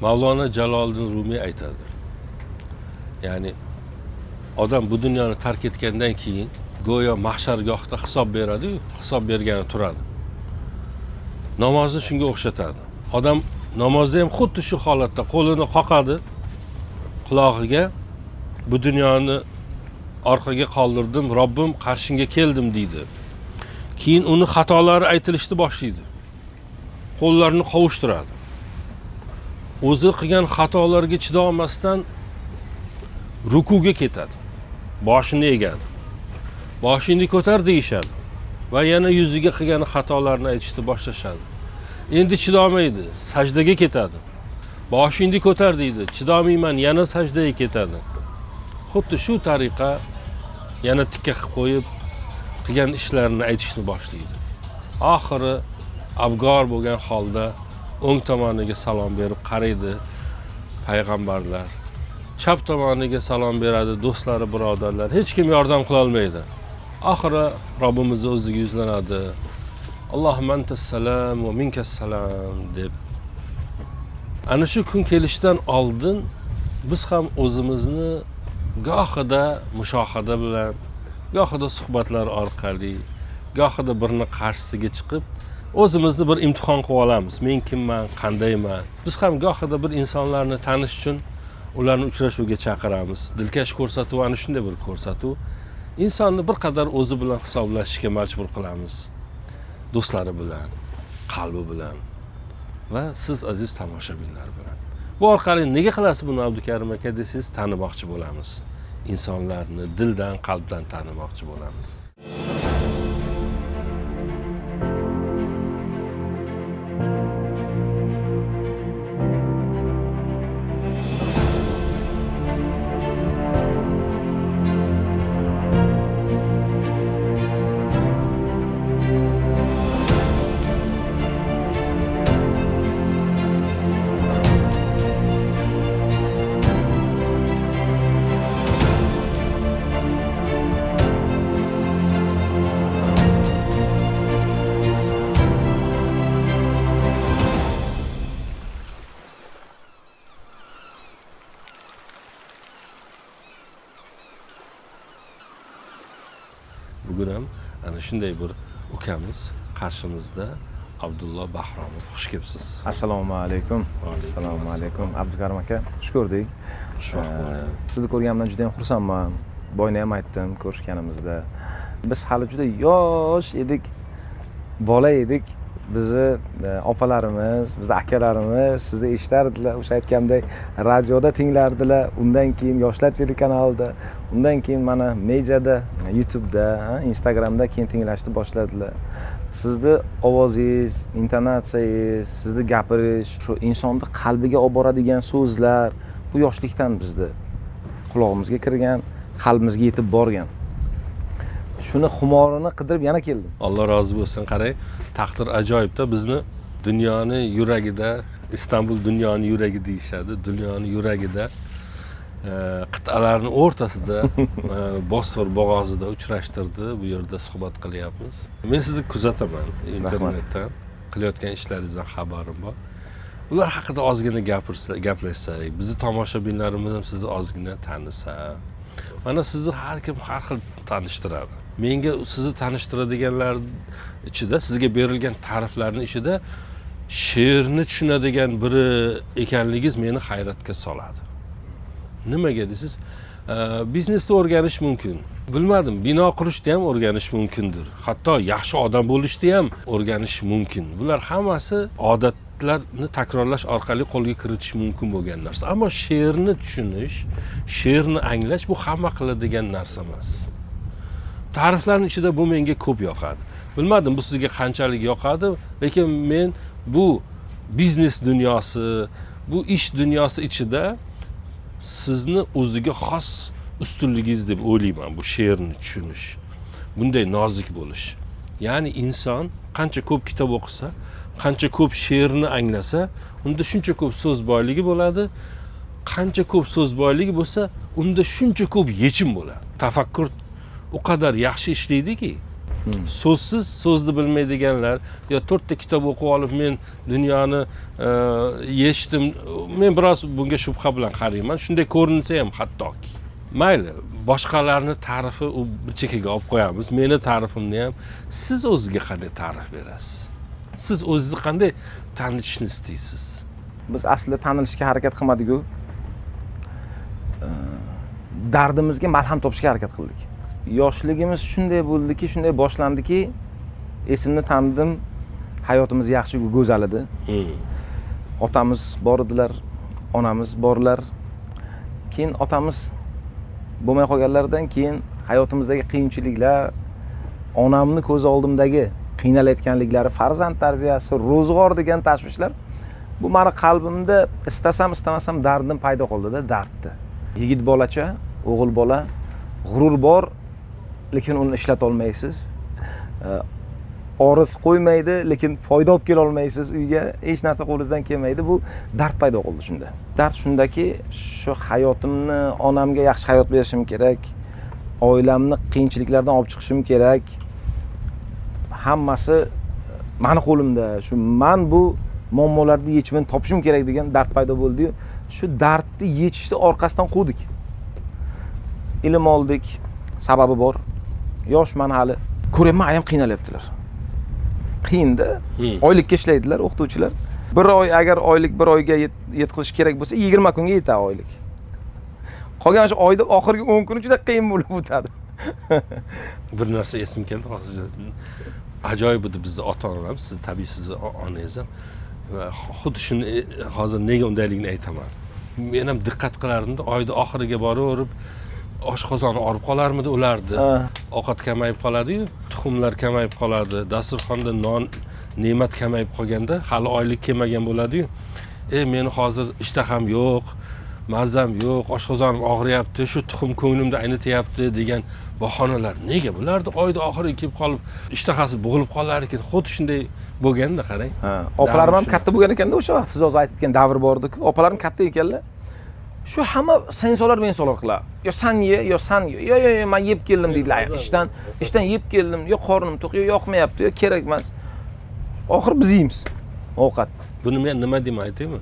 Mavlona Jaloliddin Rumiy aytadi. Ya'ni odam bu dunyoni tark etgandan keyin go'yo mahshargohda hisob beradi-yu, hisob bergani turadi. Namozni shunga o'xshatadi. Odam namozda ham xuddi shu holatda qo'lini qoqadi qulog'iga, bu dunyoni orqaga qoldirdim, Robbim qarshingga keldim deydi. Keyin uni xatolari aytilishni boshlaydi. Qo'llarini qovushtiradi. O'zi qilgan xatolarga chidolmasdan rukuga ketadi. Boshini egadi. Boshingni ko'tar deyishadi va yana yuziga qilgan xatolarni aytishni boshlashadi. Endi chidolmaydi, sajdaga ketadi. Boshingni ko'tar deydi, chidamayman, yana sajdaga ketadi. Xuddi shu tariqa yana tikka qilib qo'yib qilgan ishlarini aytishni boshlaydi. Oxiri abgor bo'lgan holda o'ng tomoniga salom berib qaraydi payg'ambarlar. Chap tomoniga salom beradi do'stlari, birodarlar. Hech kim yordam qila olmaydi. Oxiri Robbimiz o'ziga yuzlanadi. Allohumma antas-salam va minkas-salam deb. Ana shu kun kelishdan oldin biz ham o'zimizni gohida mushohada bilan, gohida suhbatlar orqali, gohida birini qarshisiga chiqib o'zimizni bir imtihon qilib olamiz. Men kimman, qandayman? Biz ham gohida bir insonlarni tanish uchun ularni uchrashuvga chaqiramiz. Dilkash ko'rsatuv ana shunday bir ko'rsatuv. Insonni bir qadar o'zi bilan hisoblashishga majbur qilamiz. Do'stlari bilan, qalbi bilan va siz aziz tomoshabinlar bilan. Bu orqali nega qilasiz buni Abdukarim aka desangiz, tanimoqchi bo'lamiz. İnsanlarni dildan, qalbdan tanimoqchi bo'lamiz. Bugun ham ana shunday bir ukamiz qarshimizda, Abdulloh Bahromov. Xush kelibsiz. Assalomu alaykum. Assalomu alaykum. Abdukarim aka, xush ko'rdik. Xushvaqt bo'ling. Sizni ko'rganimdan juda ham xursandman. Boyni ham aytdim ko'rishganimizda. Biz hali juda yosh edik, bola edik. Bizni opalarimiz, bizni akalarimiz sizni eshitardilar, o'sha aytgandek radioda tinglardilar, undan keyin Yoshlar telekanalida, undan keyin mana mediada, YouTube'da, Instagramda keyin tinglashni boshladilar. Sizni ovozingiz, intonatsiyangiz, sizni gapirish, shu insonni qalbiga olib boradigan so'zlar bu yoshlikdan bizni qulog'imizga kirgan, qalbimizga yetib borgan. Shuni xumorini qidirib yana keldim. Alloh rozi bo'lsin. Qarang, taqdir ajoyibda. Bizni dunyoni yuragida, Istanbul dunyoni yuragi deyishadi. Dunyoni yuragida, qit'alarning o'rtasida, Bosfor bo'g'ozida uchrashtirdi. Bu yerda suhbat qilyapmiz. Men sizni kuzataman internetdan. Qilayotgan ishlaringizdan xabarim bor. Ular haqida ozgina gaplashsak, bizni tomoshabinlarimiz ham sizni ozgina tanisa. Mana sizni har kim har xil tanishtiradi. Menga sizni tanishtiradiganlar ichida, sizga berilgan ta'riflarning ichida she'rni tushunadigan biri ekanligingiz meni hayratga soladi. Nimaga desiz? Biznesni o'rganish mumkin. Bilmadim, bino qurishni ham o'rganish mumkindir. Hatto yaxshi odam bo'lishni ham o'rganish mumkin. Bular hammasi odatlarni takrorlash orqali qo'lga kiritish mumkin bo'lgan narsa. Ammo she'rni tushunish, she'rni anglash bu hamma qiladigan narsa emas. Ta'riflarning ichida bu menga ko'p yoqadi. Bilmadim bu sizga qanchalik yoqadi, lekin men bu biznes dunyosi, bu ish dunyosi ichida sizni o'ziga xos ustunligingiz deb o'ylayman bu she'rni tushunish. Bunday nozik bo'lish. Ya'ni inson qancha ko'p kitob o'qisa, qancha ko'p she'rni anglasa, unda shuncha ko'p so'z boyligi bo'ladi. Qancha ko'p so'z boyligi bo'lsa, unda shuncha ko'p yechim bo'ladi. Tafakkur o kadar yaxshi ishlaydiki, so'zsiz so'zni bilmaydiganlar yo 4 ta kitob o'qib olib men dunyoni yechdim, men biroz bunga shubha bilan qarayman. Shunday ko'rinsa ham hattoki. Mayli, boshqalarning ta'rifi u bir chekkaga olib qo'yamiz. Meni ta'rifimni ham siz o'zingizga qanday ta'rif berasiz? Siz o'zingizni qanday tanitishni istaysiz? Biz aslida tanilishga harakat qilmadik-ku. Dardimizga malham topishga harakat qildik. Yoshligimiz shunday bo'ldiki, shunday boshlandiki, esimni tanidim, hayotimiz yaxshi, go'zal edi. Otamiz bor edilar, onamiz borlar. Keyin otamiz bo'lmay qolganlardan keyin hayotimizdagi qiyinchiliklar, onamni ko'z oldimdagi qiynalayotganliklari, farzand tarbiyasi, ro'zg'or degan tashvishlar bu meni qalbimda istasam istamasam dardim paydo qildi-da, dardni. Yigit bolacha, o'g'il bola, g'urur bor, lekin uni ishlata olmaysiz. Oriz qo'ymaydi, lekin foyda olib kela olmaysiz uyga, hech narsa qo'lingizdan kelmaydi. Bu dard paydo qildi shunda. Dard shundaki, shu hayotimni onamga yaxshi hayot berishim kerak, oilamni qiyinchiliklardan olib chiqishim kerak. Hammasi meni qo'limda. Shu men bu muammolarni yechimini topishim kerak degan dard paydo bo'ldi-yu, shu dardni yechishni orqasidan quvdik. Ilm oldik, sababi bor. Yoshman hali. Ko'raman, ayam qiynalyaptilar. Qiyinda. Oylikka ishlaydilar o'qituvchilar. Bir oy agar oylik bir oyga yetkazish kerak bo'lsa, 20 kunga yetadi oylik. Qolgan shu oyda oxirgi 10 kun juda qiyin bo'lib o'tadi. Bir narsa esim keldi hozir. Ajoyib edi bizning ota-onamiz, siz tabiiy sizni onangiz ham. Va xuddi shuni hozir nega undayligini aytaman. Men ham diqqat qilardim-da, oyda oxiriga boraverib oshqozoni orib qolarmidi ularni. Ovqat kamayib qoladi-yu, tuxumlar kamayib qoladi, dasturxonda non, ne'mat kamayib qolganda, hali oylik kelmagan bo'ladi-yu. Meni hozir ishtaham yo'q, mazam yo'q, oshqozonim og'riyapti, shu tuxum ko'nglimda aynityapti degan bahonalar nega bularni oyda oxiriga kelib qolib, ishtahasi bo'g'ilib qolar ekan, xuddi shunday bo'lganda qarang. Opalarim ham katta bo'lgan ekanda o'sha vaqt siz hozir aytgan davr bor edi-ku. Opalarim katta ekanlar. Shu hamma sensorlar qiladi. Yo sen ye, yo sen ye. Yo men yeb keldim deydilar. Ishdan yeb keldim, yo qornim to'q, yo yoqmayapti, yo kerak emas. Oxir biz yeymiz ovqat. Buni men nima deyman aytaymi?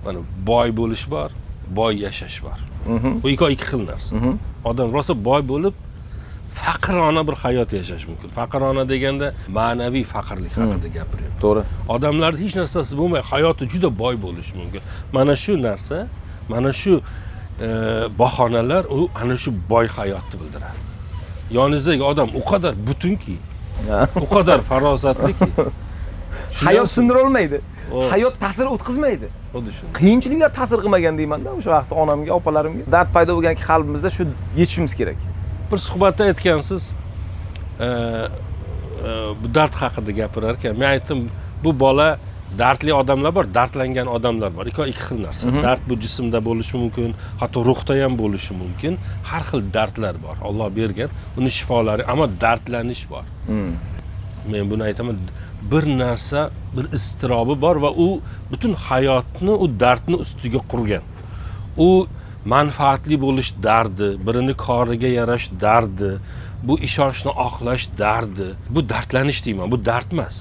Mana boy bo'lish bor, boy yashash bor. Bu ikki xil narsa. Odam rosa boy bo'lib faqirona bir hayot yashash mumkin. Faqirona deganda ma'naviy faqirlik haqida gapiryapman. To'g'ri. Odamlarda hech narsasi bo'lmay, hayoti juda boy bo'lishi mumkin. Mana shu narsa, mana shu bahonalar u ana shu boy hayotni bildiradi. Yoningizdagi odam o qadar butunki, o qadar farosatliki. Hayot sindira olmaydi. Hayot ta'sir o'tkazmaydi. Xuddi shunday. Qiyinchiliklar ta'sir qilmagan deyman-da o'sha vaqtda onamga, opalarimga. Dard paydo bo'lganki qalbimizda shu yechishimiz kerak. Bir suhbatda aytgansiz, bu dard haqida gapirar ekan. Men aytdim, bu bola dardli odamlar bor, dardlangan odamlar bor. Ikki xil narsa. Dard bu jismda bo'lishi mumkin, hatto ruhda ham bo'lishi mumkin. Har xil dardlar bor. Alloh bergan, uni shifolari, ammo dardlanish bor. Men buni aytaman, bir narsa, bir iztirobi bor va u butun hayotni u dardni ustiga qurgan. U manfaatli bo'lish dardi, birini koriga yarash dardi, bu ishonchni oqlash dardi. Bu dardlanish deyman, bu dard emas.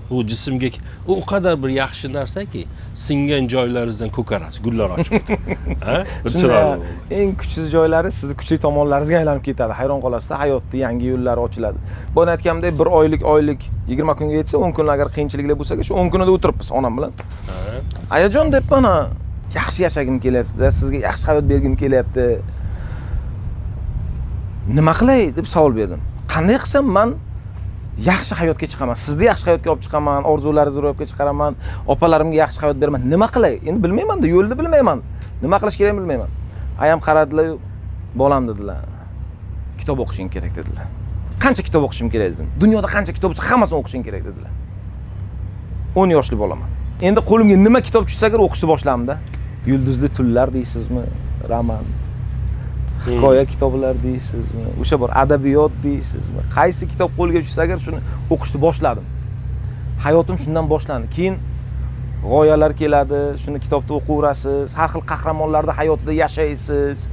U jismga u qadar bir yaxshi narsaki, singan joylaringizdan ko'karasiz, gullar ochib o'tadi. Ha? Chiroyli. Eng kuchsiz joylari sizni kuchli tomonlaringizga aylanib ketadi. Hayron qolasiz-da, hayotda yangi yo'llar ochiladi. Bo'yin aytganimdek, bir oylik 20 kunga yetsa, 10 kun agar qiyinchiliklar bo'lsa, shu 10 kunida o'tiribmiz onam bilan. Ayajon debman, yaxshi yashagim kelyapti, sizga yaxshi hayot bergim kelyapti. Nima qilay deb savol berdim. Qanday qilsam men yaxshi hayotga chiqaman, sizni yaxshi hayotga olib chiqaman, orzularingizni ro'yobga chiqaraman, opalarimga yaxshi hayot beraman. Nima qilay? Endi bilmayman-da, yo'lni bilmayman. Nima qilish kerakini bilmayman. Ayam qaradilar, bolam dedilar. Kitob o'qishing kerak dedilar. Qancha kitob o'qishim kerak dedim. Dunyoda qancha kitob bo'lsa, hammasini o'qishing kerak dedilar. 10 yoshli bolaman. Endi qo'limga nima kitob tushsa-gar o'qishni boshlamda. Yulduzli tunlar deysizmi? Roman. Hikoya kitoblar deysizmi? O'sha bor adabiyot deysizmi? Qaysi kitob qo'lga tushsa-gar shuni o'qishni boshladim. Hayotim shundan boshlandi. Keyin g'oyalar keladi, shuni kitobda o'qiyverasiz, har xil qahramonlarni hayotida yashaysiz,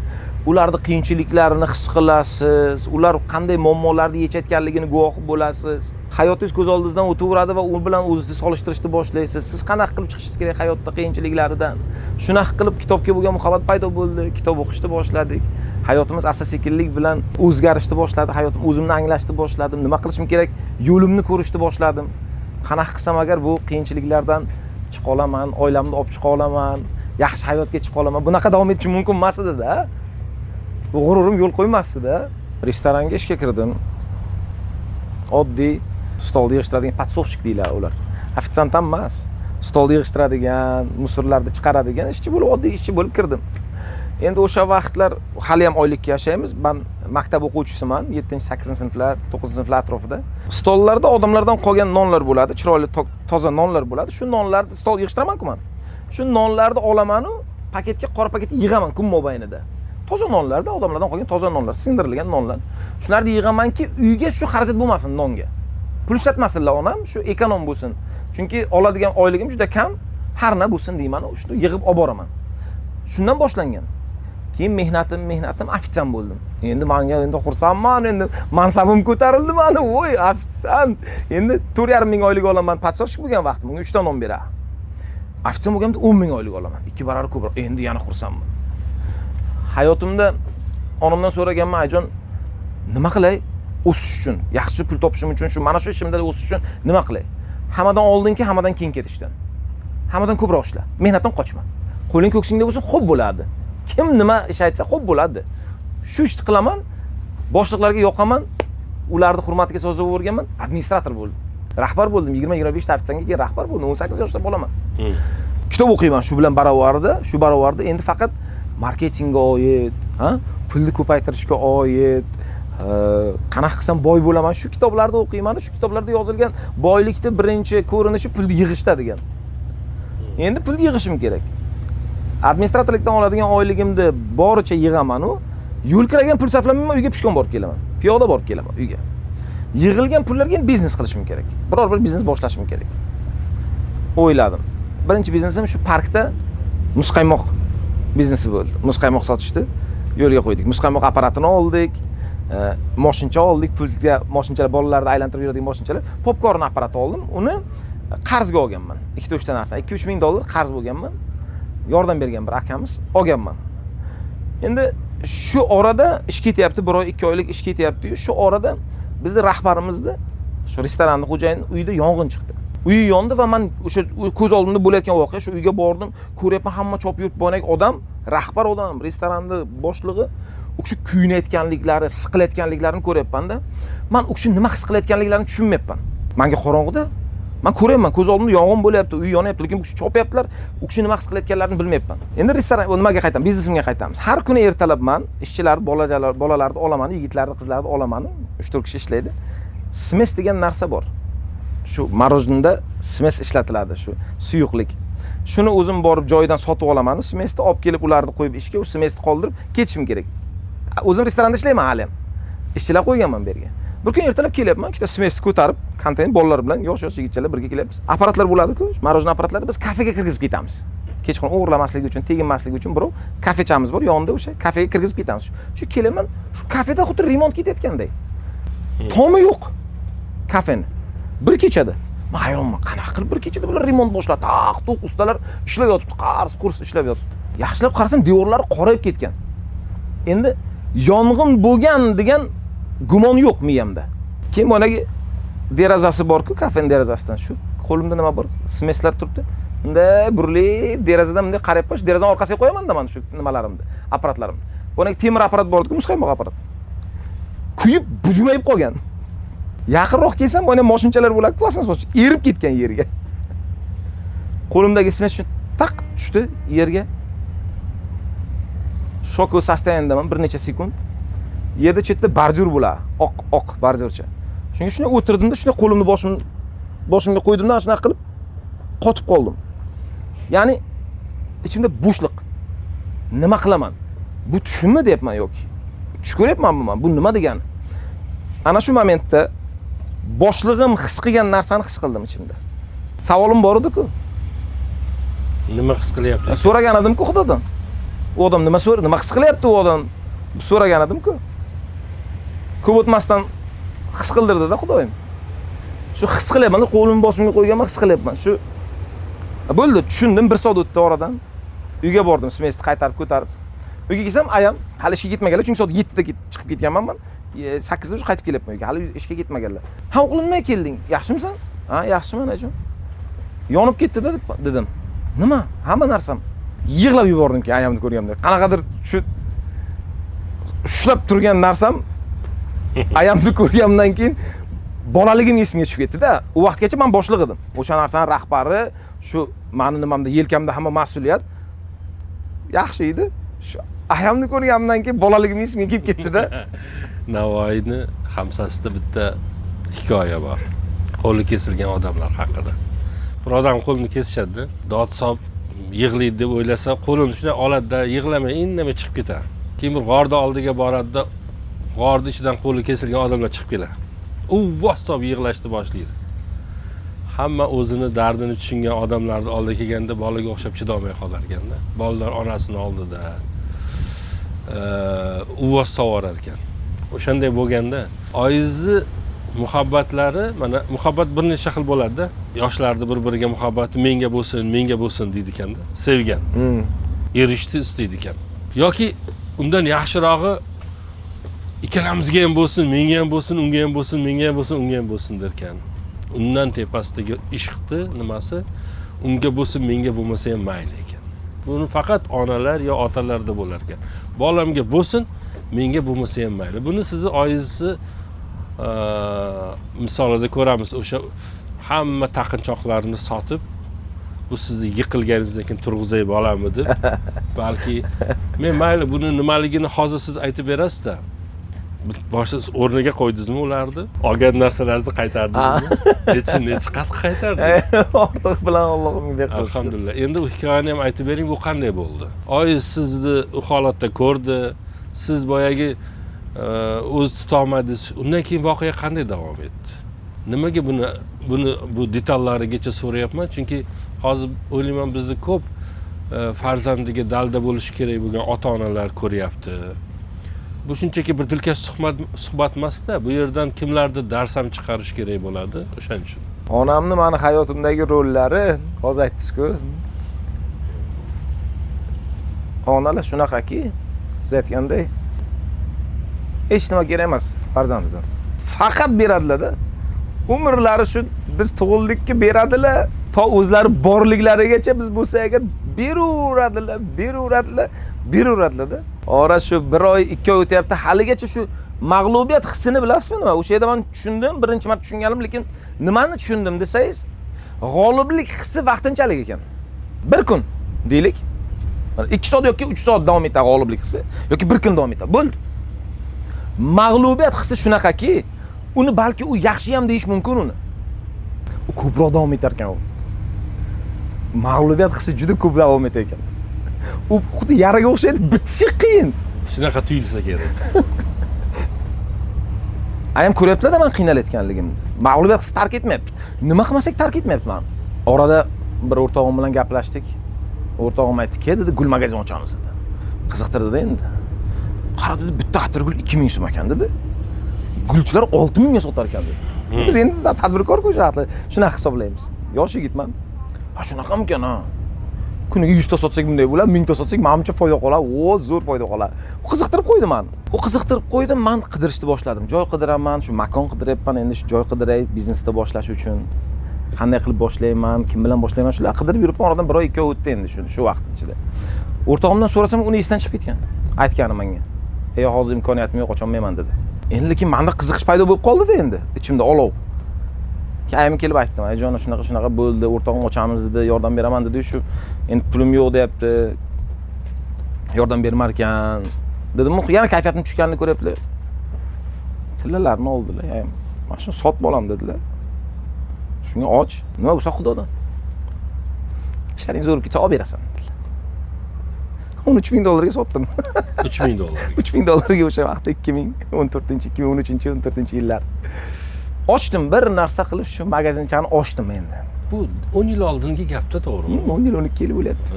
ularni qiyinchiliklarini his qilasiz, ular qanday muammolarni yechayotganligini guvohi bo'lasiz. Hayotingiz ko'z oldingizdan o'taveradi va u bilan o'zingizni solishtirishni boshlaysiz. Siz qanaqa qilib chiqishingiz kerak hayotda qiyinchiliklaridan. Shunaqa qilib kitobga bo'lgan muhabbat paydo bo'ldi, kitob o'qishni boshladik. Hayotimiz asta-sekinlik bilan o'zgarishni boshladi. Hayotim o'zimni anglashni boshladim. Nima qilishim kerak? Yo'limni ko'rishni boshladim. Qanaqa qilsam agar bu qiyinchiliklardan chiqa olaman, oilamni olib chiqa olaman, yaxshi hayotga chiqa olaman. Bunaqa davom etishim mumkin emas edi-da. Bu g'ururim yo'l qo'ymasdi-da. Restoranga ishga kirdim. Oddiy stolda yig'ishtiradigan podsovchik deyiladi ular. Ofitsiant ham emas. Stolda yig'ishtiradigan, musorlarni chiqaradigan ishchi bo'lib, oddiy ishchi bo'lib kirdim. Endi o'sha vaqtlar hali ham oylikka yashaymiz. Men maktab o'quvchisiman, 7-8-sinflar, 9-sinflar atrofida. Stollarda odamlardan qolgan nonlar bo'ladi, chiroyli toza nonlar bo'ladi. Shu nonlarni stol yig'ishtiraman-ku men. Shu nonlarni olaman u paketga, qora paketga yig'aman kun mobaynida. Toza nonlarda, odamlardan qolgan toza nonlar, sindirilgan nonlar. Shularni yig'amanki, uyga shu xarajat bo'lmasin nonga. Pul ishlatmasinlar onam, shu ekonom bo'lsin. Chunki oladigan oyligim juda kam, har na bo'lsin deyman, shuni yig'ib olib boraman. Shundan boshlangan. Keyin mehnatim ofitsiant bo'ldim. Endi menga endi xursandman, endi mansabim ko'tarildi meni. Voy, ofitsiant. Endi 4,5 ming oylik olaman. Podsovchik bo'lgan vaqtim, unga 3 ta non beradi. Ofitsiant bo'lganda 10 ming oylik olaman. 2 barobar ko'proq. Endi yana xursandman. Hayotimda onamdan so'raganman, "Ayjon, nima qilay o'sish uchun, yaxshi pul topishim uchun, shu mana shu ishimda o'sish uchun nima qilay? Hammadan oldinki, hammadan keyin ketishdan. Hammadan ko'proq ishla. Mehnatdan qochma. Qo'ling ko'ksingda bo'lsa, xo'p bo'ladi. Kim nima ish aytsa, xo'p bo'ladi. Shu ishni qilaman, boshliqlarga yoqaman, ularni hurmatiga sazovor bo'lganman, administrator bo'ldim. Rahbar bo'ldim, 20-25 ta ofitsiantga keyin rahbar bo'ldim, 18 yoshda bo'laman. Kitob o'qiyman shu bilan barobarda, endi faqat marketingga oid, pulni ko'paytirishga oid, qanaqa qilsam boy bo'laman, shu kitoblarni o'qiyman. Shu kitoblarda yozilgan boylikni birinchi ko'rinishi pulni yig'ishda degan. Endi pulni yig'ishim kerak. Administratorlikdan oladigan oyligimni boricha yig'aman u. Yo'lkiragan pul sarflamayman, uyga pishkon borib kelaman. Piyoda borib kelaman uyga. Yig'ilgan pullarga biznes qilishim kerak. Biror bir biznes boshlashim kerak. O'yladim. Birinchi biznesim shu parkda muzqaymoq biznesi bo'ldi. Muzqaymoq sotishdi. Yo'lga qo'ydik. Muzqaymoq apparatini oldik. Mashincha oldik, pulga mashinchalar, bolalarni aylantirib yuradigan mashinchalar. Popkorn apparati oldim. Uni qarzga olganman. 2-3 ta narsa, 2-3 ming dollar qarz bo'lganman. Yordam bergan bir akamiz olganman. Endi shu orada ish ketyapti, 1 oy, 2 oylik ish ketyapti-yu, shu orada bizning rahbarimizni, shu restoranning xo'jayini uyida yong'in chiqdi. Uyi yondi va men o'sha ko'z oldimda bo'layotgan voqea, shu uyga bordim, ko'ryapman, hamma chop yurt boynak odam, rahbar odam, restoranning boshlig'i o'sha kuyinayotganliklari, siqilayotganliklarini ko'ryapman-da. Men o'sha nima his qilayotganliklarini tushunmayapman. Menga qorong'ida men ko'ryapman, ko'z oldimda yong'in bo'lyapti, uy yonyapti, lekin o'sha chopyaptilar, o'sha nima his qilayotganlarini bilmayapman. Endi restoran nimaga qaytamiz? Biznesimga qaytamiz. Har kuni ertalab men ishchilarni, bolalarni olaman, yigitlarni, qizlarni olaman. 3-4 kishi ishlaydi. Smes degan narsa bor. Shu marojnda smes ishlatiladi, shu suyuqlik. Shuni o'zim borib joyidan sotib olaman, smesni olib kelib ularni qo'yib ishga, u smesni qoldirib ketishim kerak. O'zim restoranda ishlayman hali ham. Ishchilar qo'yganman bu yerga. Bir kun ertalab kelyapman, ikkita smesni ko'tarib, konteyner bolalar bilan yosh yigitchalar birga kelyapmiz. Apparatlar bo'ladi-ku, marojna apparatlarni biz kafega kirgizib ketamiz. Kechqurun o'g'irlamasligi uchun, teginmasligi uchun birov kafechamiz bor, yonida o'sha kafega kirgizib ketamiz. Shu kelaman, shu kafeda xuddi remont ketayotganday. Tomi yo'q kafeni. Bir kechada. Men hayronman, qanaqa qilib bir kechada bular remont boshladi. Taq-tuq ustalar ishlab yotibdi, qurs ishlab yotibdi. Yaxshilab qarasam, devorlari qorayib ketgan. Endi yong'in bo'lgan degan gumon yo'q miyamda. Keyin monagi derazasi bor-ku, kafening derazasidan shu qo'limda nima bor? Smeslar turibdi. Unda burilib derazadan bunday qarab qo'yish, derazaning orqasiga qo'yaman-da men shu nimalarimni, apparatlarimni. Monagi temir apparat bor-ku, muzqaymoq apparat. Kuyib, bujmayib qolgan. Yaqinroq kelsam, mana mashinchalar bo'ladi, plasmas mashincha, erib ketgan yerga. Qo'limdagi smes shu taq tushdi yerga. Shok sostoyandaman bir necha sekund. Yerda chetda barjur bo'ladi, oq barjurcha. Shunga o'tirdimda, shunday qo'limni boshimga qo'ydimda, shunaqa qilib qotib qoldim. Ya'ni ichimda bo'shliq. Nima qilaman? Bu tushunmi deyapman yoki? Tush ko'ryapmanmi men? Bu nima degani? Ana shu momentda boshlig'im his qilgan narsani his qildim ichimda. Savolim bor edi-ku. Nima his qilyapti? So'ragan edim-ku Xudodan. U odam nima his qilyapti u odam? So'ragan edim-ku. Ko'p o'tmasdan his qildirdi-da Xudoyim. Shu his qilyapman, qo'limni boshimga qo'yganman, his qilyapman. Shu bo'ldi, tushundim, 1 soat o'tdi oradan. Uyga bordim, smesni qaytarib ko'tarib. Uyga kelsam, ayam hali ishga ketmaganlar, chunki soat 7 da chiqib ketganman men. 8 da qaytib kelyapman uyga. Hali ishga ketmaganlar. Ha, o'g'lim nima kelding? Yaxshimisan? Ha, yaxshiman ajon. Yonib ketdi-da dedim. Nima? Hamma narsam. Yig'lab yubordim-ki ayamni ko'rganimda. Qanaqadir shu ushlab turgan narsam ayamni ko'rganimdan keyin bolaligim esimga tushib ketdi-da. U vaqtgacha men boshliq edim. O'sha narsaning rahbari, shu meni nimamda, yelkamda hamma mas'uliyat. Yaxshi edi. Shu ayamni ko'rganimdan keyin bolaligim esimga kelib ketdi-da. Navoiyni hamsasida bitta hikoya bor. Qo'li kesilgan odamlar haqida. Bir odam qo'lini kesishadi, dod solib yig'laydi deb o'ylasa, qo'lini shunday oladi-da, yig'lamay indamay chiqib ketadi. Keyin bir g'orda oldiga boradi-da, g'orda ichidan qo'li kesilgan odamlar chiqib keladi. U vostob yig'lashni boshlaydi. Hamma o'zini dardini tushungan odamlarning oldiga kelganda bolaga o'xshab chidolmay qolar ekanda. Bolalar onasini oldida uvvos sovorar ekan. O'shanday bo'lganda oyizni muhabbatlari, mana muhabbat bir necha xil bo'ladi-da. Yoshlarda bir-biriga muhabbati menga bo'lsin deydi ekanda. Sevgan. Erishishni istaydi ekan. Yoki undan yaxshirog'i ikkalamizga ham bo'lsin, menga ham bo'lsin, unga ham bo'lsin, menga ham bo'lsin, unga ham bo'lsin derkan. Undan tepasidagi ishqni nimasi unga bo'lsin, menga bo'lmasa ham mayli ekan. Buni faqat onalar yo otalarda bo'lar ekan. Bolamga bo'lsin, menga bo'lmasa ham mayli. Buni sizni oyingizni misolida ko'ramiz. O'sha hamma taqinchoqlarini sotib, bu sizni yiqilganingizdan keyin turg'izay bolamni deb, balki men mayli buni nimaligini hozir siz aytib berasiz-da. Boshqa o'rniga qo'ydingizmi ularni? Olgan narsalaringizni qaytardingizmi? Necha qat qaytardingiz? Ortiq bilan Allohimga bersin. Alhamdulillah. Endi u hikoyani ham aytib bering, bu qanday bo'ldi? Oyiz sizni u holatda ko'rdi, siz boyagi o'z tuta olmadingiz. Undan keyin voqea qanday davom etdi? Nimaga bu detallarigacha so'rayapman? Chunki hozir o'ylayman bizni ko'p farzandiga dalda bo'lishi kerak bo'lgan ota-onalar ko'ryapti. Bu shunchaki bir dilkash suhbat emas-da. Bu yerdan kimlardir dars ham chiqarish kerak bo'ladi, o'shaning uchun. Onamni meni hayotimdagi rollari, hozir aytdingiz-ku. Onalar shunaqaki, siz aytgandek, hech nima kerak emas farzandidan. Faqat beradilar-da. Umrlari shu biz tug'ildikka beradilar, to o'zlari borliklarigacha biz bo'lsa agar beraveradilar-da. Ora shu 1 oy, 2 oy o'tyapti, haligacha shu mag'lubiyat hissini bilasizmi nima? O'sha yerda men tushundim, birinchi marta tushunganim, lekin nimani tushundim desangiz, g'oliblik hissi vaqtinchalik ekan. 1 kun deylik. 2 soat yoki 3 soat davom etadi g'oliblik hissi yoki 1 kun davom etadi. Bo'ldi. Mag'lubiyat hissi shunaqaki, uni balki u yaxshi ham deyish mumkin uni. U ko'proq davom etar ekan u. Mag'lubiyat hissi juda ko'p davom etar ekan. U xuddi yaraga o'xshaydi, bitishi qiyin. Shunaqa tuyulsa kerak. Ayam ko'ryapti-da men qiynalayotganligimni. Mag'lubiyat hissi tark etmayapti. Nima qilmasak tark etmayapti meni. Orada bir o'rtog'im bilan gaplashdik. O'rtog'im aytdi, "Ke" dedi, "gul magazin ochamiz" dedi. Qiziqtirdi-da endi. Qara dedi, bitta atirgul 2000 so'm ekan dedi. Gulchilar 6000 ga sotar ekan dedi. Biz endi tadbirkor-ku o'sha, shunaqa hisoblaymiz. Yosh yigitman. Ha, shunaqamikan ha. Kuniga 100 ta sotsak bunday bo'ladi, 1000 ta sotsak menimcha foyda qoladi. O, zo'r foyda qoladi. U qiziqtirib qo'ydi meni. U qiziqtirib qo'ydi, men qidirishni boshladim. Joy qidiraman, shu makon qidiryapman, endi shu joy qidiray biznesda boshlash uchun. Qanday qilib boshlayman, kim bilan boshlayman, shular qidirib yuribman. Oradan 1 oy, 2 oy o'tdi endi shu vaqt ichida. O'rtog'imdan so'rasam, uni esdan chiqib ketgan. Aytgani menga. "Ey, hozir imkoniyatim yo'q, ocholmayman" dedi. Endi lekin menda qiziqish paydo bo'lib qoldi-da endi, ichimda olov. Kayim kelib aytdim, "Ayjon, shunaqa bo'ldi, o'rtog'im ochamiz dedi, yordam beraman" dedi. Shu endi pulim yo'q deyapti. Yordam bermar ekan. Dedim, yana kayfiyatim tushganini ko'ryaptilar. Tillalarni oldilar, "Ayam, mana shuni sotib olam" dedilar. Shunga och. Nima bo'lsa Xudodan. Ishlaring zo'r ketsa olib berasan dedilar. 13,000 $ga sotdim. 3000 $3000 o'sha vaqtda 2013 yillar. Ochdim, bir narsa qilib shu magazinchani ochdim endi. Bu 10 yil oldingi gapda to'g'rimi? 10 yil 12 yil bo'lyapti.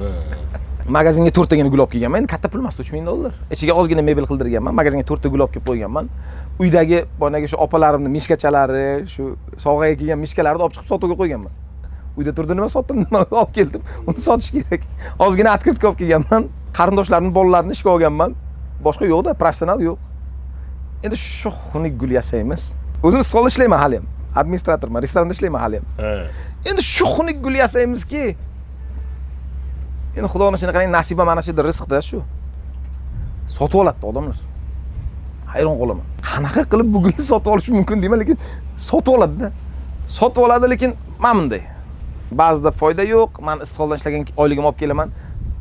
Magazinga 4 tagina gul olib kelganman. Endi katta pul emas, $3000. Ichiga ozgina mebel qildirganman. Magazinga 4 ta gul olib kelib qo'yganman. Uydagi boyagi shu opalarimning mishkachalari, shu sovg'aga kelgan mishkalarni olib chiqib sotuvga qo'yganman. Uyda turdi, nima sotdim, nima olib keldim. Uni sotish kerak. Ozgina открытка olib kelganman. Qarindoshlarimning bolalarini ishga olganman. Boshqa yo'q-da, professional yo'q. Endi shu xunuk gul yasaymiz. O'zim stolda ishlayman hali ham. Administratorman, restoranda ishlayman hali ham. Endi shu xunuk gul yasaymizki, endi xudoning ishini qarang, nasiba mana shu rizqda shu. Sotib oladi odamlar. Hayron qolaman. Qanaqa qilib bu gulni sotib olish mumkin deyman, lekin sotib oladi-da. Sotib oladi, lekin mana bunday. Ba'zida foyda yo'q. Men istiqboldan ishlagan oyligimni olib kelaman,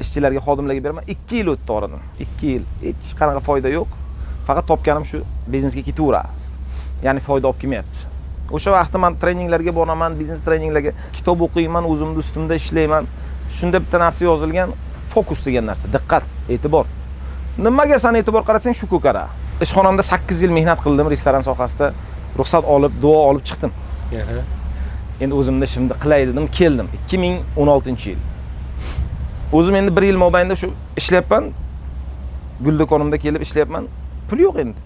ishchilarga, xodimlarga beraman. 2 yil o'tdi oradan. 2 yil. Hech qanaqa foyda yo'q. Faqat topganim shu biznesga ketaveradi. Ya'ni foyda olib kelmayapti. O'sha vaqtda men treninglarga boraman, biznes treninglarga, kitob o'qiyman, o'zimni ustimda ishlayman. Shunda bitta narsa yozilgan, fokus degan narsa, diqqat, e'tibor. Nimaga sen e'tibor qaratsang shu ko'kara. Ishxonamda 8 yil mehnat qildim restoran sohasida. Ruxsat olib, duo olib chiqdim. Endi o'zimda ishimni qilay dedim, keldim 2016-yil. O'zim endi 1 yil mobaynida shu ishlayapman. Gul do'konimda kelib ishlayapman. Pul yo'q endi.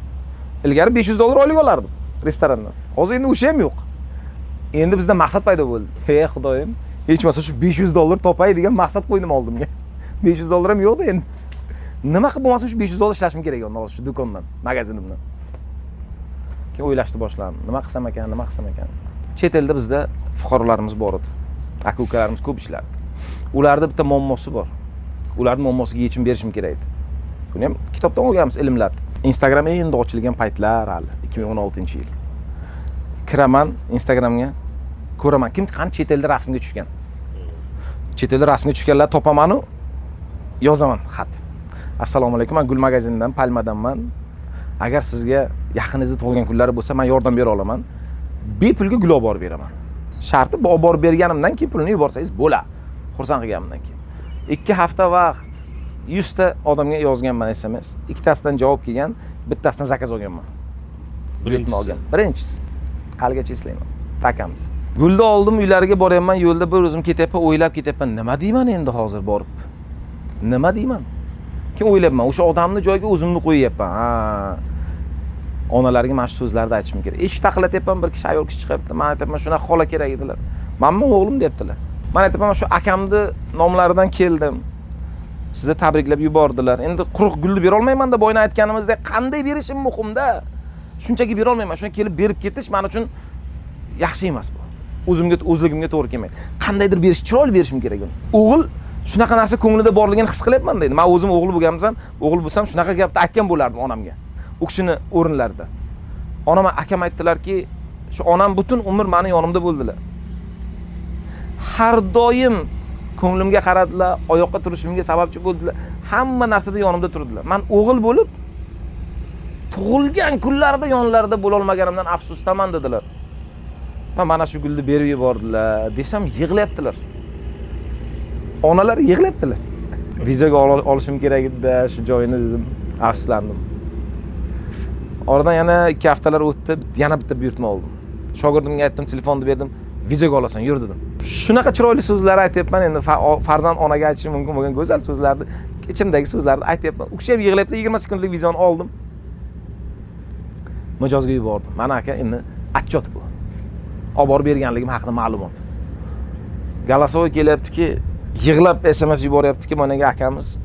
Ilgari $500 oylik olardim restorandan. Hozir endi o'sha ham yo'q. Endi bizda maqsad paydo bo'ldi. Hey xudoyim, hech bo'lmasa shu $500 topay degan maqsad qo'ydim oldimga. $500 ham yo'q-da endi. Nima qilib bo'lmasa shu $500 ishlashim kerak endi hozir shu do'kondan, magazinimdan. Keyin o'ylashni boshladim. Nima qilsam ekan? Chet elda bizda fuqarolarimiz bor edi. Aka-ukalarimiz ko'p ishlardi. Ularda bitta muammosi bor. Ularning muammosiga yechim berishim kerak edi. Buni ham kitobdan olganmiz, ilmlarni. Instagram endi ochilgan paytlar hali 2016-yil. Kiraman Instagramga, ko'raman kim qani chet elda rasmga tushgan. Chet elda rasmga tushganlar topaman-u yozaman xat. Assalomu alaykum, men Gul magazinidan, Palmadanman. Agar sizga yaqiningizda tug'ilgan kunlari bo'lsa, men yordam bera olaman. Bepulga gul olib borib beraman. Sharti bu olib borib berganimdan keyin pulni yuborsangiz bo'la. Xursand qilganimdan keyin. 2 hafta vaqt 100 ta odamga yozganman SMS. Ikkitasidan javob kelgan, bittasidan zakaz olganman. Birinchisi. Haligacha eslayman. Takamiz. Gulni oldim, uylariga boryapman, yo'lda bir o'zim ketyapman, o'ylab ketyapman. Nima deyman endi hozir borib? Nima deyman? Keyin o'ylayapman, o'sha odamni joyiga o'zimni qo'yyapman. Onalarga mana shu so'zlarni aytishim kerak. Eshik taqillatyapman, bir kishi ayol kishi chiqibdi. Men aytayapman, shuna xola kerak edilar. Menmi o'g'lim debdilar. Men aytayapman, shu akamni nomlaridan keldim. Sizni tabriklab yubordilar. Endi quruq gulni bera olmayman-da, boyna aytganimizdek qanday berishim muhimda. Shunchaki bera olmayman. Shuni kelib berib ketish men uchun yaxshi emas bu. O'zligimga to'g'ri kelmaydi. Qandaydir berish, chiroyli berishim kerak uni. O'g'il shunaqa narsa ko'nglida borligini his qilyapman deydi. Men o'zim o'g'il bo'lganimdan, o'g'il bo'lsam shunaqa gapni aytgan bo'lardim onamga. U kishini o'rinlarida. Onam akam aytdilarki, shu onam butun umr meni yonimda bo'ldilar. Har doim ko'nglimga qaradilar, oyoqqa turishimga sababchi bo'ldilar. Hamma narsada yonimda turdilar. Men o'g'il bo'lib tug'ilgan kunlarida yonlarida bo'la olmaganimdan afsusdaman dedilar. Va mana shu gulni berib yubordilar desam yig'layaptilar. Onalar yig'layaptilar. Vizaga olishim kerak edi, shu joyini dedim, afsuslandim. Oradan yana 2 haftalar o'tdi, yana bitta buyurtma oldim. Shogirdimga aytdim, telefonni berdim, vizaga olasan, yur dedim. Shunaqa chiroyli so'zlar aytayapman, endi farzand onaga aytishim mumkin bo'lgan go'zal so'zlarni, ichimdagi so'zlarni aytayapman. U kishi ham yig'layapti, 20 sekundlik vizani oldim. Mijozga yubordim. Mana aka, endi отчет bu. Olib borib berganligim haqida ma'lumot. Galasoy kelyaptiki, yig'lab SMS yuboryaptiki, menga akamiz.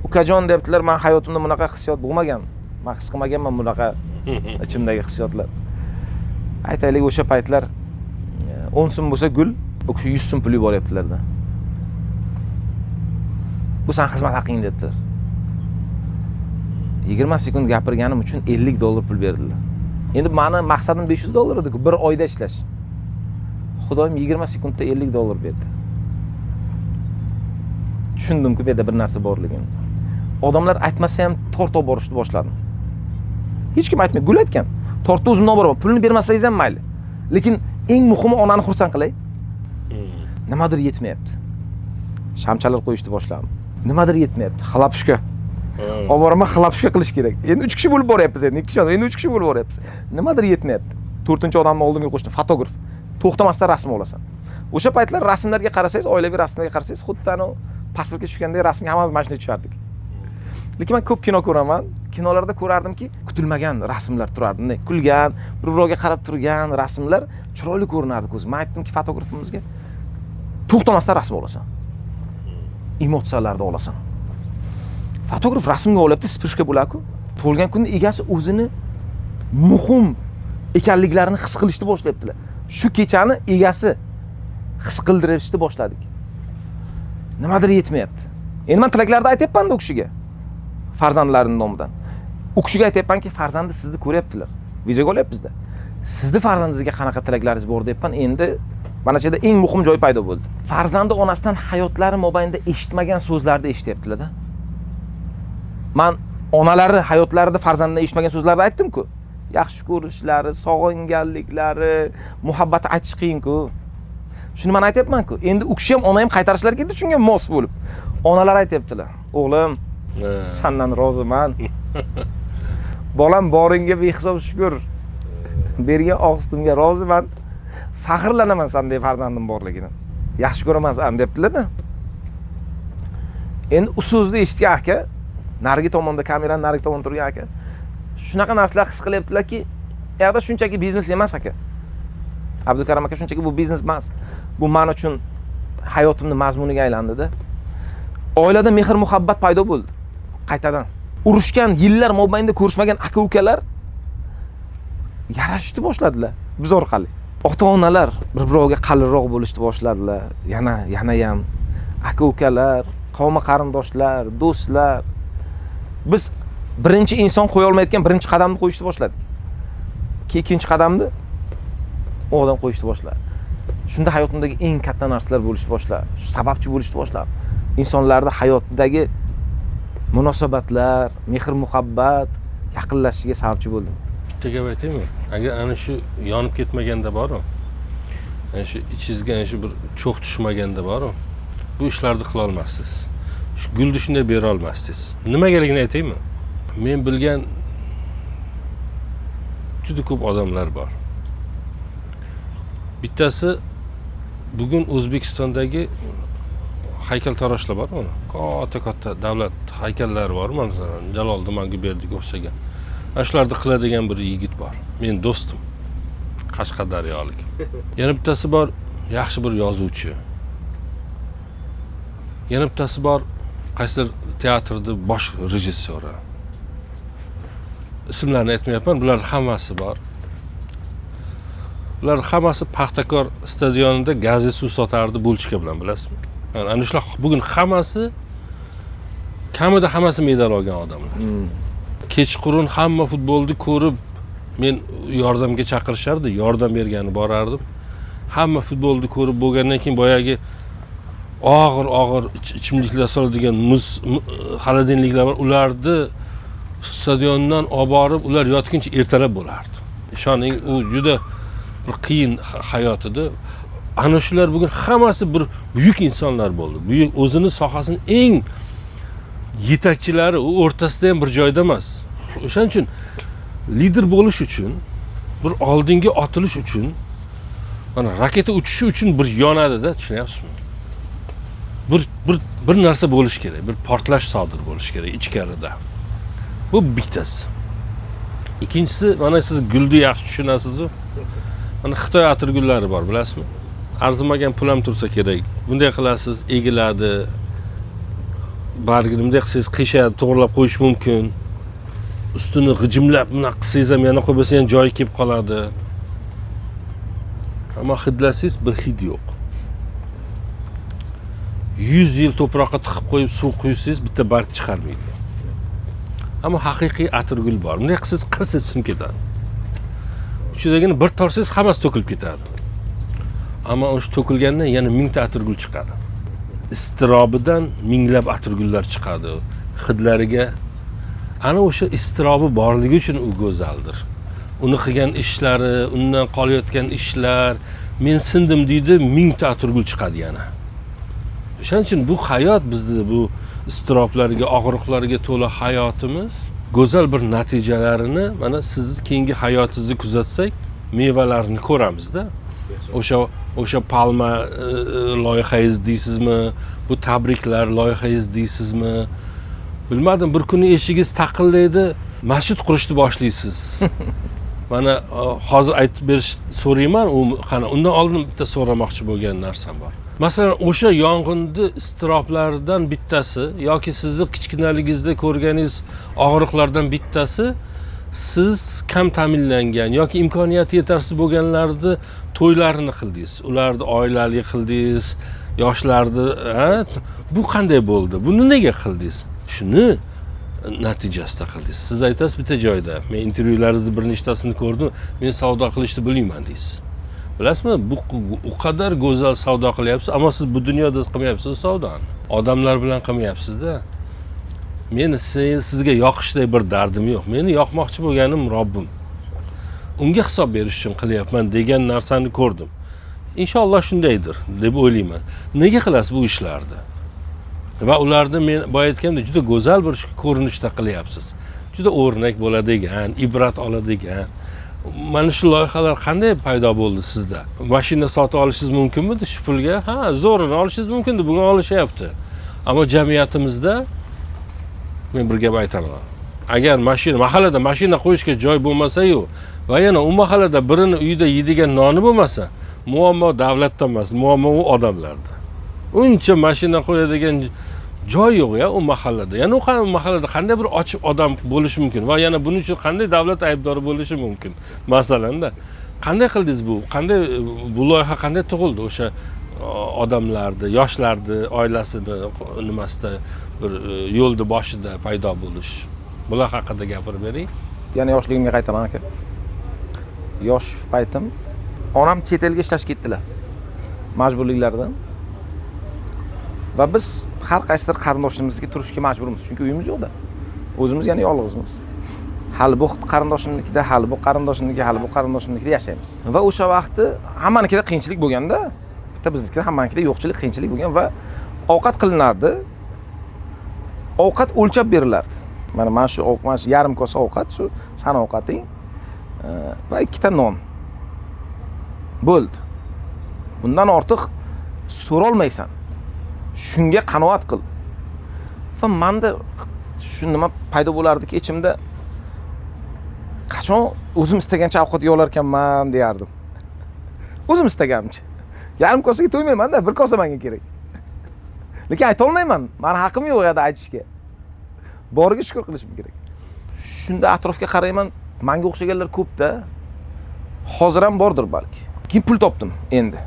Ukajon debdilar, men hayotimda bunaqa hissiyot bo'lmagan. Men his qilmaganman bunaqa ichimdagi hissiyotlar. Aytaylik, o'sha paytlar 10 so'm bo'lsa gul, u kishi 100 so'm pul yuboryaptilar-da. Bu sen xizmat haqing debdilar. 20 sekund gapirganim uchun $50 pul berdilar. Endi meni maqsadim $500 edi-ku, bir oyda ishlash. Xudoyim 20 sekundda $50 berdi. Tushundimki, bu yerda bir narsa borligini. Odamlar aytmasa ham tortib borishni boshladim. Hech kim aytmay, gul aytgan. Tortni o'zimdan olib boraman. Pulni bermasangiz ham mayli. Lekin eng muhimi onani xursand qilay. Nimadir yetmayapti. Shamchalar qo'yishni boshladim. Nimadir yetmayapti. Xalapishka. Olib boraman, xalapishka qilish kerak. Endi 3 kishi bo'lib boryapmiz, endi 2 kishi, endi 3 kishi bo'lib boryapmiz. Nimadir yetmayapti. 4-chi odamni oldimga qo'shdim, fotograf. To'xtamasdan rasm olasan. O'sha paytlar rasmlarga qarasangiz, oilaviy rasmlarga qarasangiz, xuddi anavi pasportga tushgandek rasmga hammamiz mana shunday tushardik. Lekin men ko'p kino ko'raman. Kinolarda ko'rardimki, kutilmagan rasmlar turardi. Kulgan, bir-biriga qarab turgan rasmlar chiroyli ko'rinardi ko'zga. Men aytdimki, fotografimizga to'xtamasdan rasm olasan. Emotsiyalarni olasan. Fotograf rasmga olyapti, spishka bo'lar-ku. Tug'ilgan kunda egasi o'zini muhim ekanliklarini his qilishni boshlayaptilar. Shu kechani egasi his qildirishni boshladik. Nimadir yetmayapti. Endi men tilaklarni aytayapman-da u kishiga. Farzandlarining nomidan. U kishiga aytayapmanki, farzandi sizni ko'ryaptilar. Videoga olyapmiz-da. Sizni farzandingizga qanaqa tilaklaringiz bor deyapman. Endi mana shu yerda eng muhim joy paydo bo'ldi. Farzandi onasidan hayotlari mobaynida eshitmagan so'zlarni eshityaptilar-da. Men onalari hayotlarida farzandidan eshitmagan so'zlarni aytdim-ku. Yaxshi ko'rishlari, sog'inganliklari, muhabbatni aytish qiyin-ku. Shuni men aytayapman-ku. Endi u kishi ham, ona ham qaytarishlari ketdi shunga mos bo'lib. Onalar aytayaptilar. O'g'lim, sendan roziman. Bolam boringga behisob shukr. Bergan og'ustimga roziman. Faxrlanaman senday farzandim borligini. Yaxshi ko'raman sen debdilar-da. Endi u so'zni eshitgan aka, narigi tomonda kameraning narigi tomonda turgan aka, shunaqa narsalar his qilyaptilarki, u yerda shunchaki biznes emas aka. Abdukarim aka, shunchaki bu biznes emas. Bu men uchun hayotimning mazmuniga aylandi-da. Oilada mehr muhabbat paydo bo'ldi. Qaytadan. Urushgan yillar mobaynida ko'rishmagan aka-ukalar yarashishni boshladilar biz orqali. Ota-onalar bir-biriga qalinroq bo'lishni boshladilar. Yana ham aka-ukalar, qavm qarindoshlar, do'stlar. Biz birinchi inson qo'ya olmayotgan birinchi qadamni qo'yishni boshladik. Ikkinchi qadamni u odam qo'yishni boshladi. Shunda hayotimdagi eng katta narsalar bo'lishni boshladi. Sababchi bo'lishni boshladi. İnsanlarda hayotdagi munosabatlar, mehr-muhabbat yaqinlashishiga sababchi bo'ldi. Bitta gap aytaymi? Agar ana shu yonib ketmaganda bor-ku, ana shu ichingizga ana shu bir cho'q tushmaganda bor-ku, bu ishlarni qila olmassiz. Shu gulni shunday bera olmassiz. Nimagaligini aytaymi? Men bilgan juda ko'p odamlar bor. Bittasi bugun O'zbekistondagi haykaltaroshlar bor mana. Katta davlat haykallari bor, masalan, Jalol Manguberdiga o'xshagan. Shularni qiladigan bir yigit bor. Men do'stim. Qashqadaryolik. Yana bittasi bor, yaxshi bir yozuvchi. Yana bittasi bor, qaysidir teatrning bosh rejissyori. Ismlarini aytmayapman, bular hammasi bor. Ular hammasi Paxtakor stadionida gazli suv sotardi Bulchka bilan, bilasizmi? Ana shular bugun hammasi kamida hammasi medal olgan odamlar. Kechqurun hamma futbolni ko'rib men yordamga chaqirishardi, yordam bergani borardim. Hamma futbolni ko'rib bo'lgandan keyin boyagi og'ir ichimliklar soladigan muz xolodilniklar bor, ularni stadiondan olib borib, ular yotguncha ertalab bo'lardi. Ishoning, u juda bir qiyin hayot edi. Ana shular bugun hammasi bir buyuk insonlar bo'ldi. Buyuk o'zini sohasining eng yetakchilari, u o'rtasida ham bir joyda emas. O'shaning uchun lider bo'lish uchun, bir oldinga otilish uchun, mana raketa uchishi uchun bir yonadi-da, tushunyapsizmi? Bir narsa bo'lish kerak, bir portlash sodir bo'lish kerak ichkarida. Bu bittasi. Ikkinchisi, mana siz gulni yaxshi tushunasiz-ku. Mana Xitoy atirgullari bor, bilasizmi? Arzimagan pul ham tursa kerak. Bunday qilasiz, egiladi. Bargini bunday qilsangiz qiyshadi, to'g'rilab qo'yish mumkin. Ustini g'ijimlab buni qilsangiz ham yana qo'ysa ham joyi kelib qoladi. Ammo hidlasangiz bir hid yo'q. 100 yil to'proqqa tiqib qo'yib suv quysangiz bitta barg chiqarmaydi. Ammo haqiqiy atirgul bor. Bunday qilsangiz qirsiz sinib ketadi. Ichidagini bir torsangiz hammasi to'kilib ketadi. Ammo o'sha to'kilgandan yana 1000 ta atirgul chiqadi. Istirobidan minglab atirgullar chiqadi. Hidlariga ana o'sha istirobi borligi uchun u go'zaldir. Uni qilgan ishlari, undan qolayotgan ishlar, men sindim deydi, 1000 ta atirgul chiqadi yana. O'shaning uchun bu hayot bizni bu istiroblarga, og'riqlarga to'la hayotimiz go'zal bir natijalarini mana siz keyingi hayotingizni kuzatsak, mevalarini ko'ramiz-da. O'sha palma loyihangiz deysizmi, bu tabriklar loyihangiz deysizmi? Bilmadim, bir kuni eshigingiz taqillaydi, masjid qurishni boshlaysiz. Mana hozir aytib berish so'rayman, qani undan oldin bitta so'ramoqchi bo'lgan narsam bor. Masalan, o'sha yong'inni iztiroblaridan bittasi yoki sizni kichkinaligingizda ko'rganingiz og'riqlardan bittasi siz kam ta'minlangan yoki imkoniyati yetarsiz bo'lganlarni to'ylarini qildingiz, ularni oilali qildingiz, yoshlarni, bu qanday bo'ldi? Buni nega qildingiz? Shuni natijasida qildingiz. Siz aytasiz bitta joyda, men intervyularingizni bir nechtasini ko'rdim, men savdo qilishni bilmayman deysiz. Bilasizmi, bu u qadar go'zal savdo qilyapsiz, ammo siz bu dunyoda qilmayapsiz savdoni. Odamlar bilan qilmayapsiz-da. Meni sizga yoqishday bir dardim yo'q. Meni yoqmoqchi bo'lganim Robbim. Unga hisob berish uchun qilyapman degan narsani ko'rdim. Inshaalloh shundaydir deb o'ylayman. Nega qilasiz bu ishlarni? Va ularni men boya aytgandek juda go'zal bir ko'rinishda qilyapsiz. Juda o'rnak bo'ladigan, ibrat oladigan. Mana shu loyihalar qanday paydo bo'ldi sizda? Mashina sotib olishingiz mumkinmidi shu pulga? Ha, zo'rini olishingiz mumkindi, bugun olishyapti. Ammo jamiyatimizda men bir gap aytaman. Agar mahallada mashina qo'yishga joy bo'lmasa-yu va yana u mahallada birini uyida yeydigan noni bo'lmasa, muammo davlatda emas, muammo u odamlarda. Uncha mashina qo'yadigan joy yo'q ya u mahallada. Yana u mahallada qanday bir ochiq odam bo'lishi mumkin va yana buning uchun qanday davlat aybdori bo'lishi mumkin? Masalanda, qanday qildingiz bu? Qanday bu loyiha qanday tug'ildi o'sha odamlarni, yoshlarni, oilasini nimasida bir yo'lni boshida paydo bo'lish? Bular haqida gapirib bering. Yana yoshligimga qaytaman aka. Yosh paytim onam chet elga ishlashga ketdilar. Majburliklardan. Va biz har qaysidir qarindoshlarimizga turishga majburmiz, chunki uyimiz yo'qda. O'zimiz yana yolg'izmiz. Hali bu qarindoshimnikida, hali bu qarindoshimniki, hali bu qarindoshimnikida yashaymiz. Va o'sha vaqtda hammanikida qiyinchilik bo'lganda, bitta biznikida hammanikida yo'qchilik, qiyinchilik bo'lgan va ovqat qilinardi. Ovqat o'lchab berilardi. Mana shu ovqat, yarim kosa ovqat, shu sana ovqating va ikkita non. Bo'ldi. Bundan ortiq so'rolmaysan. Shunga qanoat qil. Va menda shu nima paydo bo'lardiki, ichimda qachon o'zim istagancha ovqat yeylar ekanman deyardim. O'zim istaganimcha. Yarim kosaga to'ymayman-da, bir kosa menga kerak. Lekin ayta olmayman. Meni haqqim yo'q edi aytishga. Boriga shukr qilishim kerak. Shunda atrofga qarayman, menga o'xshaganlar ko'p-da. Hozir ham bordir balki. Keyin pul topdim endi.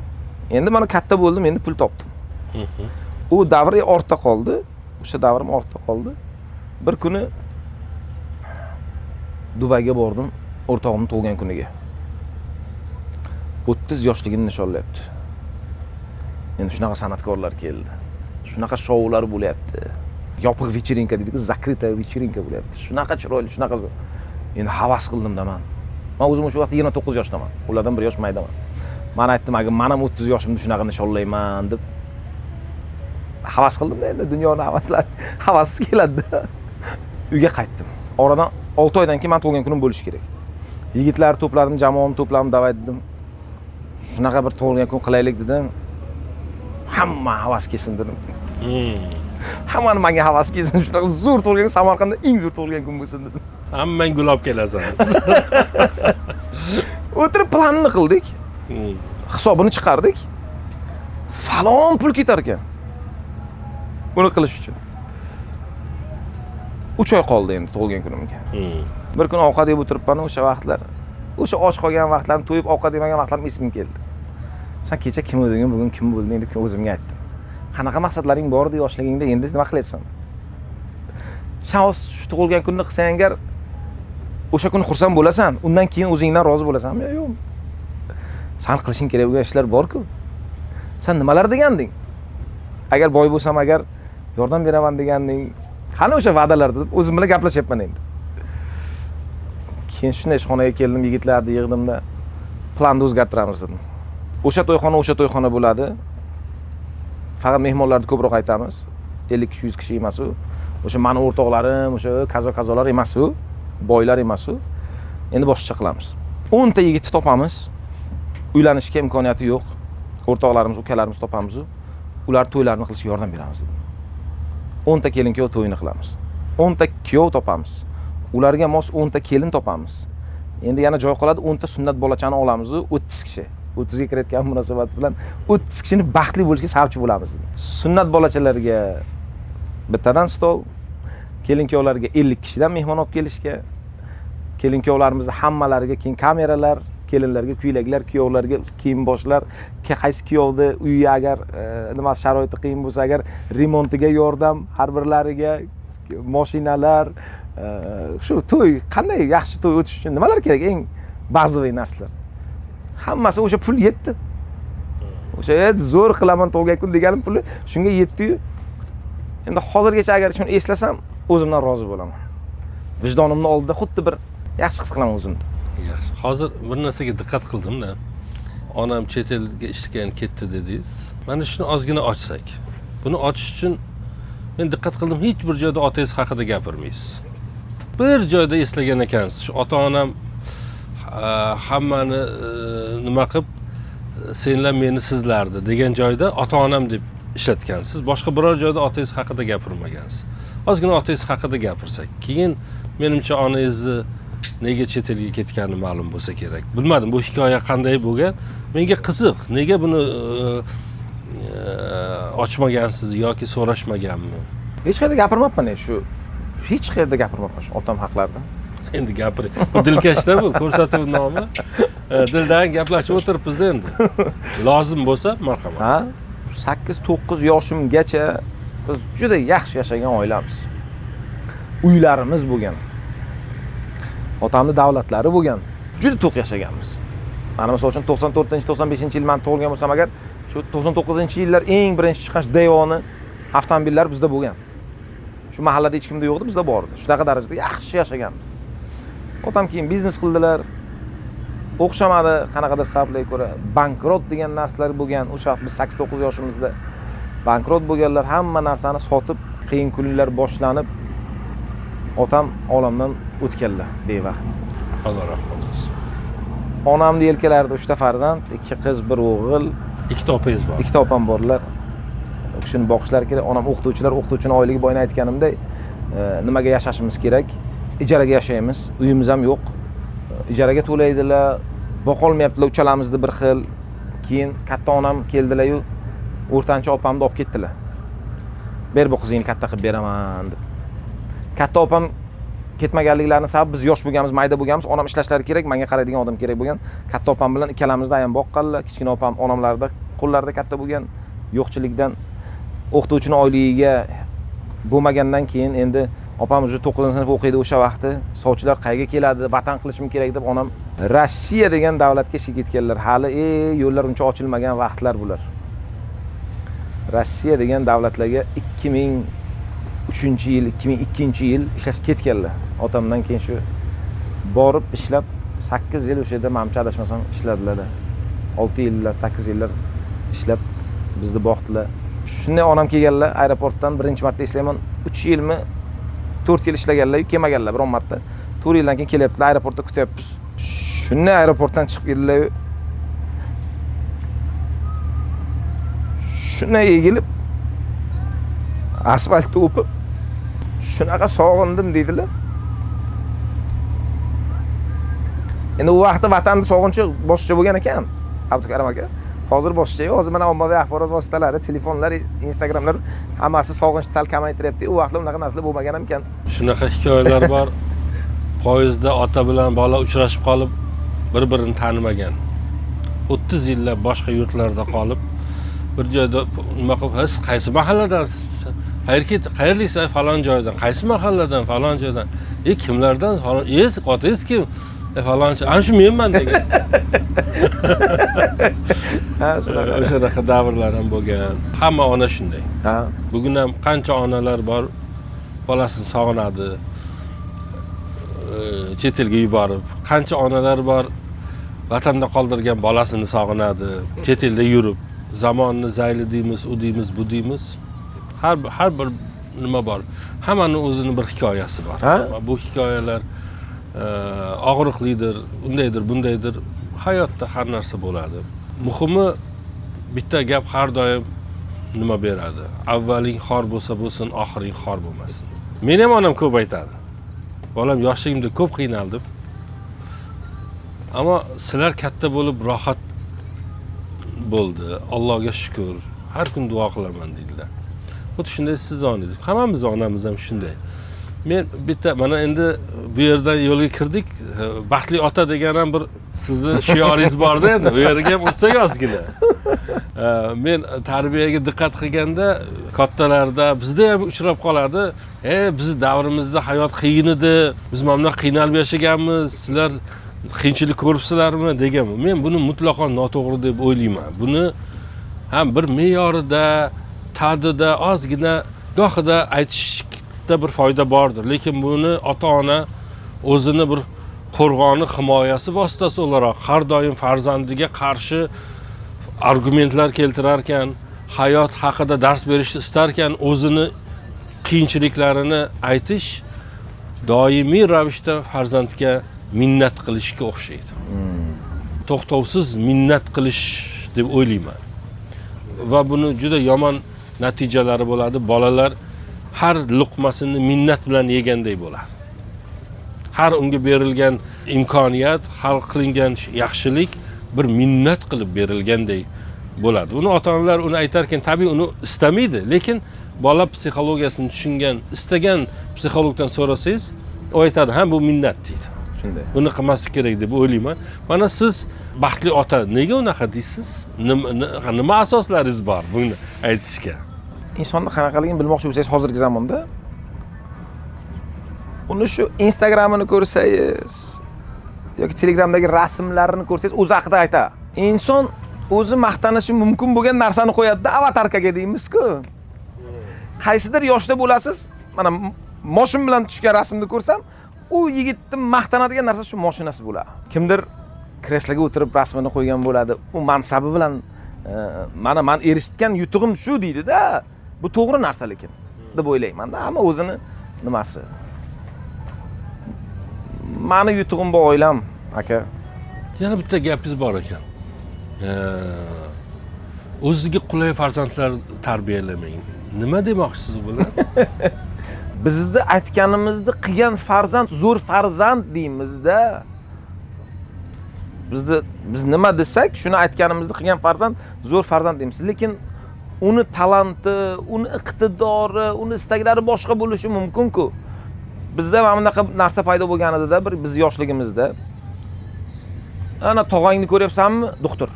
Endi mana katta bo'ldim, endi pul topdim. U davr ortda qoldi. O'sha davrim ortda qoldi. Bir kuni Dubayga bordim, o'rtog'imning tug'ilgan kuniga. 30 yoshligini nishonlayapti. Endi shunaqa san'atkorlar keldi. Shunaqa shoular bo'lyapti. Yopiq вечеринка deydi-ku, закрытая вечеринка bo'lyapti. Shunaqa chiroyli, shunaqa zo'r. Endi havas qildim-da men. Men o'zim o'sha vaqtda 29 yoshdaman. Ulardan 1 yosh maydaman. Men aytdim, agar men ham 30 yoshimda shunaqa nishonlayman deb havas qildim-da, endi dunyoning havasi keladi-da. Uyga qaytdim. Oradan 6 oydan keyin men tug'ilgan kunim bo'lishi kerak. Yigitlar to'pladim, jamoamni to'pladim, da'vat etdim. Shunaqa bir tug'ilgan kun qilaylik dedim. Hamma havas kelsin dedim. Hammani menga havas kelsin, shunaqa zo'r tug'ilgan, Samarqandda eng zo'r tug'ilgan kun bo'lsin dedim. Hammang gulab kelasan. O'tirib planni qildik. Hisobini chiqardik. Falon pul ketar ekan. Buni qilish uchun. 3 oy qoldi endi tug'ilgan kunimga. Bir kun ovqat yeb o'tiribman, o'sha vaqtlar, o'sha och qolgan vaqtlarim, to'yib ovqat yemagan vaqtlarim esimga keldi. Sen kecha kim o'ding, bugun kim bo'lding deb o'zimga aytdim. Qanaqa maqsadlaring bor edi yoshligingda, endi nima qilyapsan? Shu tug'ilgan kunni qilsang agar o'sha kuni xursand bo'lasan, undan keyin o'zingdan rozi bo'lasanmi yo yo'qmi? Sen qilishing kerak bo'lgan ishlar bor-ku. Sen nimalar deganding? Agar boy bo'lsam, agar yordam beraman deganding. Qani o'sha va'dalar deb o'zim bilan gaplashyapman endi. Keyin shunday ishxonaga keldim, yigitlarni yig'dimda planni o'zgartiramiz dedim. O'sha to'yxona bo'ladi. Faqat mehmonlarni ko'proq aytamiz. 50-100 kishi emas u. O'sha meni o'rtoqlarim, o'sha kazolar emas u, boylar emas u. Endi boshqa qilamiz. 10 ta yigitni topamiz. uylanishga imkoniyati yo'q. O'rtoqlarimiz, ukalarimiz topamiz. Ular to'ylarini qilishga yordam beramiz dedim. 10 ta kelin kuyov to'yini qilamiz. 10 ta kuyov topamiz. Ularga mos 10 ta kelin topamiz. Endi yana joy qoladi, 10 ta sunnat bolachani olamiz, 30 kishi. 30 ga kirayotgan munosabat bilan 30 kishini baxtli bo'lishga sababchi bo'lamiz dedim. Sunnat bolachalarga bittadan stol, kelin kuyovlarga 50 kishidan mehmon olib kelishga, kelin kuyovlarimizning hammalariga keyin kameralar, kelinlarga ko'ylaklar, kuyovlarga kiyim boshlar, qaysi kuyovni uyi agar nima sharoiti qiyin bo'lsa, agar remontiga yordam, har birlariga mashinalar, shu to'y qanday yaxshi to'y o'tish uchun nimalar kerak, eng bazaviy narsalar. Hammasi o'sha pul yetdi. O'sha zo'r qilaman tug'ilgan kun deganim puli shunga yetdi-yu. Endi hozirgacha agar shuni eslasam, o'zimdan rozi bo'laman. Vijdonimni oldida xuddi bir yaxshi his qilaman o'zimni. Yaxshi. Hozir bir narsaga diqqat qildim-da. Onam chet elga ishlagan ketdi dedingiz. Mana shuni ozgina ochsak. Buni ochish uchun men diqqat qildim, hech bir joyda otangiz haqida gapirmaysiz. Bir joyda eslagan ekansiz. Shu ota-onam hammani nima qilib senlar meni sizlardi degan joyda ota-onam deb ishlatgansiz. Boshqa biror joyda otangiz haqida gapirmagansiz. Ozgina otangiz haqida gapirsak, keyin menimcha onangizni nega chet elga ketgani ma'lum bo'lsa kerak. Bilmadim bu hikoya qanday bo'lgan. Menga qiziq. Nega buni ochmagansiz yoki so'rashmaganmi? Hech qayerda gapirmabman shu. Hech qayerda gapirmabman shu otam haqlarida. Endi gapiring. Bu dilkashda bu ko'rsatuv nomi. Dildan gaplashib o'tiribmiz endi. Lozim bo'lsa marhamat. Ha? 8-9 yoshimgacha biz juda yaxshi yashagan oilamiz. Uylarimiz bo'lgan. Otamning davlatlari bo'lgan. Juda to'q yashaganmiz. Mana misol uchun 94-95-yil men tug'ilgan bo'lsam agar, shu 99-yillar eng birinchi chiqqan devoni avtomobillar bizda bo'lgan. Shu mahallada hech kimda yo'q edi, bizda bor edi. Shunaqa darajada yaxshi yashaganmiz. Otam keyin biznes qildilar. O'xshamadi, qanaqadir sabablarga ko'ra bankrot degan narsalar bo'lgan. O'sha biz 8-9 yoshimizda bankrot bo'lganlar, hamma narsani sotib, qiyin kunlar boshlanib, otam olamdan o'tganlar bevaqt. Alloh rahmat qilsin. Onamning yelkalarida 3 ta farzand, 2 qiz, 1 o'g'il, 2 ta opangiz bor. 2 ta opam borlar. U kishini boqishlari kerak. Onam o'qituvchilar, o'qituvchining oyligi boyna aytganimdek, nimaga yashashimiz kerak? Ijaraga yashaymiz, uyimiz ham yo'q. Ijaraga to'laydilar, boqolmayaptilar, uchalamizni bir xil. Keyin katta onam keldilar-yu, o'rtancha opamni olib ketdilar. Ber bu qizingni katta qilib beraman deb. Katta opam ketmaganliklarini sabab biz yosh bo'lganmiz, mayda bo'lganmiz, onam ishlashlari kerak, menga qaraydigan odam kerak bo'lgan. Katta opam bilan ikkalamizni ham boqqanlar, kichkina opam onamlarda qo'llarida katta bo'lgan, yo'qchilikdan o'qituvchining oyligiga bo'lmagandan keyin endi opam уже 9-sinf o'qiydi o'sha vaqti. Sovchilar qayerga keladi, vatan qilishim kerak deb onam Rossiya degan davlatga ishga ketganlar. Hali yo'llar uncha ochilmagan vaqtlar bular. Rossiya degan davlatlarga 2003-yil, 2002-yil ishlash ketganlar. Otamdan keyin shu borib ishlab 8 yil o'sha yerda menimcha adashmasam ishladilar. 6 yillar, 8 yillar ishlab bizni boqdilar. Shunday onam kelganlar aeroportdan birinchi marta eslayman, 3 yilmi 4 yil ishlaganlar, kelmaganlar biron marta. 4 yildan keyin kelyaptilar, aeroportda kutyapmiz. Shunday aeroportdan chiqib keldilar. Shunday egilib asfaltda o'pib, shunaqa sog'indim deydilar. Endi u vaqtda vatanni sog'inchi boshqa bo'lgan ekan, Abdukarim aka. Hozir boshqa. Hozir mana ommaviy axborot vositalari, telefonlar, Instagramlar hammasi sog'inchni sal kamaytiryapti. U vaqtda unaqa narsalar bo'lmagan ham ekan. Shunaqa hikoyalar bor. Poyezdda ota bilan bola uchrashib qolib, bir-birini tanimagan. 30 yillar boshqa yurtlarda qolib, bir joyda nima qilib, "Siz qaysi mahalladansiz? Qayerlisan? Falon joydan. Qaysi mahalladan? Falon joydan. Kimlardan? Falon. Otangiz kim? Falonchi. Ana shu menman" degan. Ha, shunaqa. O'sha davrlar ham bo'lgan. Hamma ona shunday. Ha. Bugun ham qancha onalar bor, bolasini sog'inadi. Chet elga yuborib, qancha onalar bor, vatanda qoldirgan bolasini sog'inadi. Chet elda yurib, zamonni zayli deymiz, u deymiz, bu deymiz. Har bir nima bor. Hammaning o'zining bir hikoyasi bor. Bu hikoyalar og'riqlidir, undaydir, bundaydir. hayotda har narsa bo'ladi. Muhimi bitta gap har doim nima beradi? Avvaling xor bo'lsa bo'lsin, oxiring xor bo'lmasin. Men ham onam ko'p aytadi. Bolam yoshligimda ko'p qiynaldim. Ammo sizlar katta bo'lib rohat bo'ldi. Allohga shukr. Har kun duo qilaman dedilar. Xuddi shunday siz oningiz. Hammamiz onamiz ham shunday. Men bitta mana endi bu yerdan yo'lga kirdik. Baxtli ota degan ham bir sizni shioringiz bor-da endi. U yerga ham o'tsak ozgina. Men tarbiyaga diqqat qilganda kattalarda bizda ham uchrab qoladi. Bizni davrimizda hayot qiyin edi. Biz mana bunday qiynalib yashaganmiz. Sizlar qiyinchilik ko'ribsizlarmi deganman. Men buni mutlaqo noto'g'ri deb o'ylayman. Buni ham bir me'yorida, ta'dida ozgina gohida aytishda bir foyda bordir. Lekin buni ota-ona o'zini bir qo'rg'oni, himoyasi vositasi o'laroq har doim farzandiga qarshi argumentlar keltirar ekan, hayot haqida dars berishni istar ekan, o'zini qiyinchiliklarini aytish doimiy ravishda farzandga minnat qilishga o'xshaydi. To'xtovsiz minnat qilish deb o'ylayman. Va buni juda yomon natijalari bo'ladi. Bolalar har luqmasini minnat bilan yeganday bo'ladi. Har unga berilgan imkoniyat, har qilingan yaxshilik bir minnat qilib berilganday bo'ladi. Uni ota-onalar uni aytar ekan, tabiiy uni istamaydi, lekin bola psixologiyasini tushungan, istagan psixologdan so'rasangiz, u aytadi, "Ha, bu minnat" deydi. Shunday. Buni qilmaslik kerak deb o'ylayman. Mana siz baxtli ota nega unaqa deysiz? Nima asoslaringiz bor buni aytishga? Insonni qanaqaligini bilmoqchi bo'lsangiz hozirgi zamonda uni shu Instagramini ko'rsangiz yoki Telegramdagi rasmlarini ko'rsangiz o'zi haqida aytadi. Inson o'zi maqtanishi mumkin bo'lgan narsani qo'yadi-da, avatarkaga deymiz-ku. Qaysidir yoshda bo'lasiz, mana mashin bilan tushgan rasmni ko'rsam, u yigitning maqtanadigan narsa shu mashinasi bo'ladi. Kimdir kresloga o'tirib rasmini qo'ygan bo'ladi. U mansabi bilan mana men erishgan yutug'im shu deydi-da. Bu to'g'ri narsa lekin deb o'ylayman-da, hamma o'zini nimasi. Meni yutug'im bu oilam, aka. Yana bitta gapingiz bor ekan. O'ziga qulay farzandlar tarbiyalamang. Nima demoqchisiz bular? Bizda aytganimizni qilgan farzand zo'r farzand deymizda. Biz nima desak, shuni aytganimizni qilgan farzand zo'r farzand deymiz. Lekin uni talanti, uni iqtidori, uni istaklari boshqa bo'lishi mumkin-ku. Bizda mana bunaqa narsa paydo bo'lganida biz yoshligimizda ana tog'angni ko'ryapsanmi? Doktor.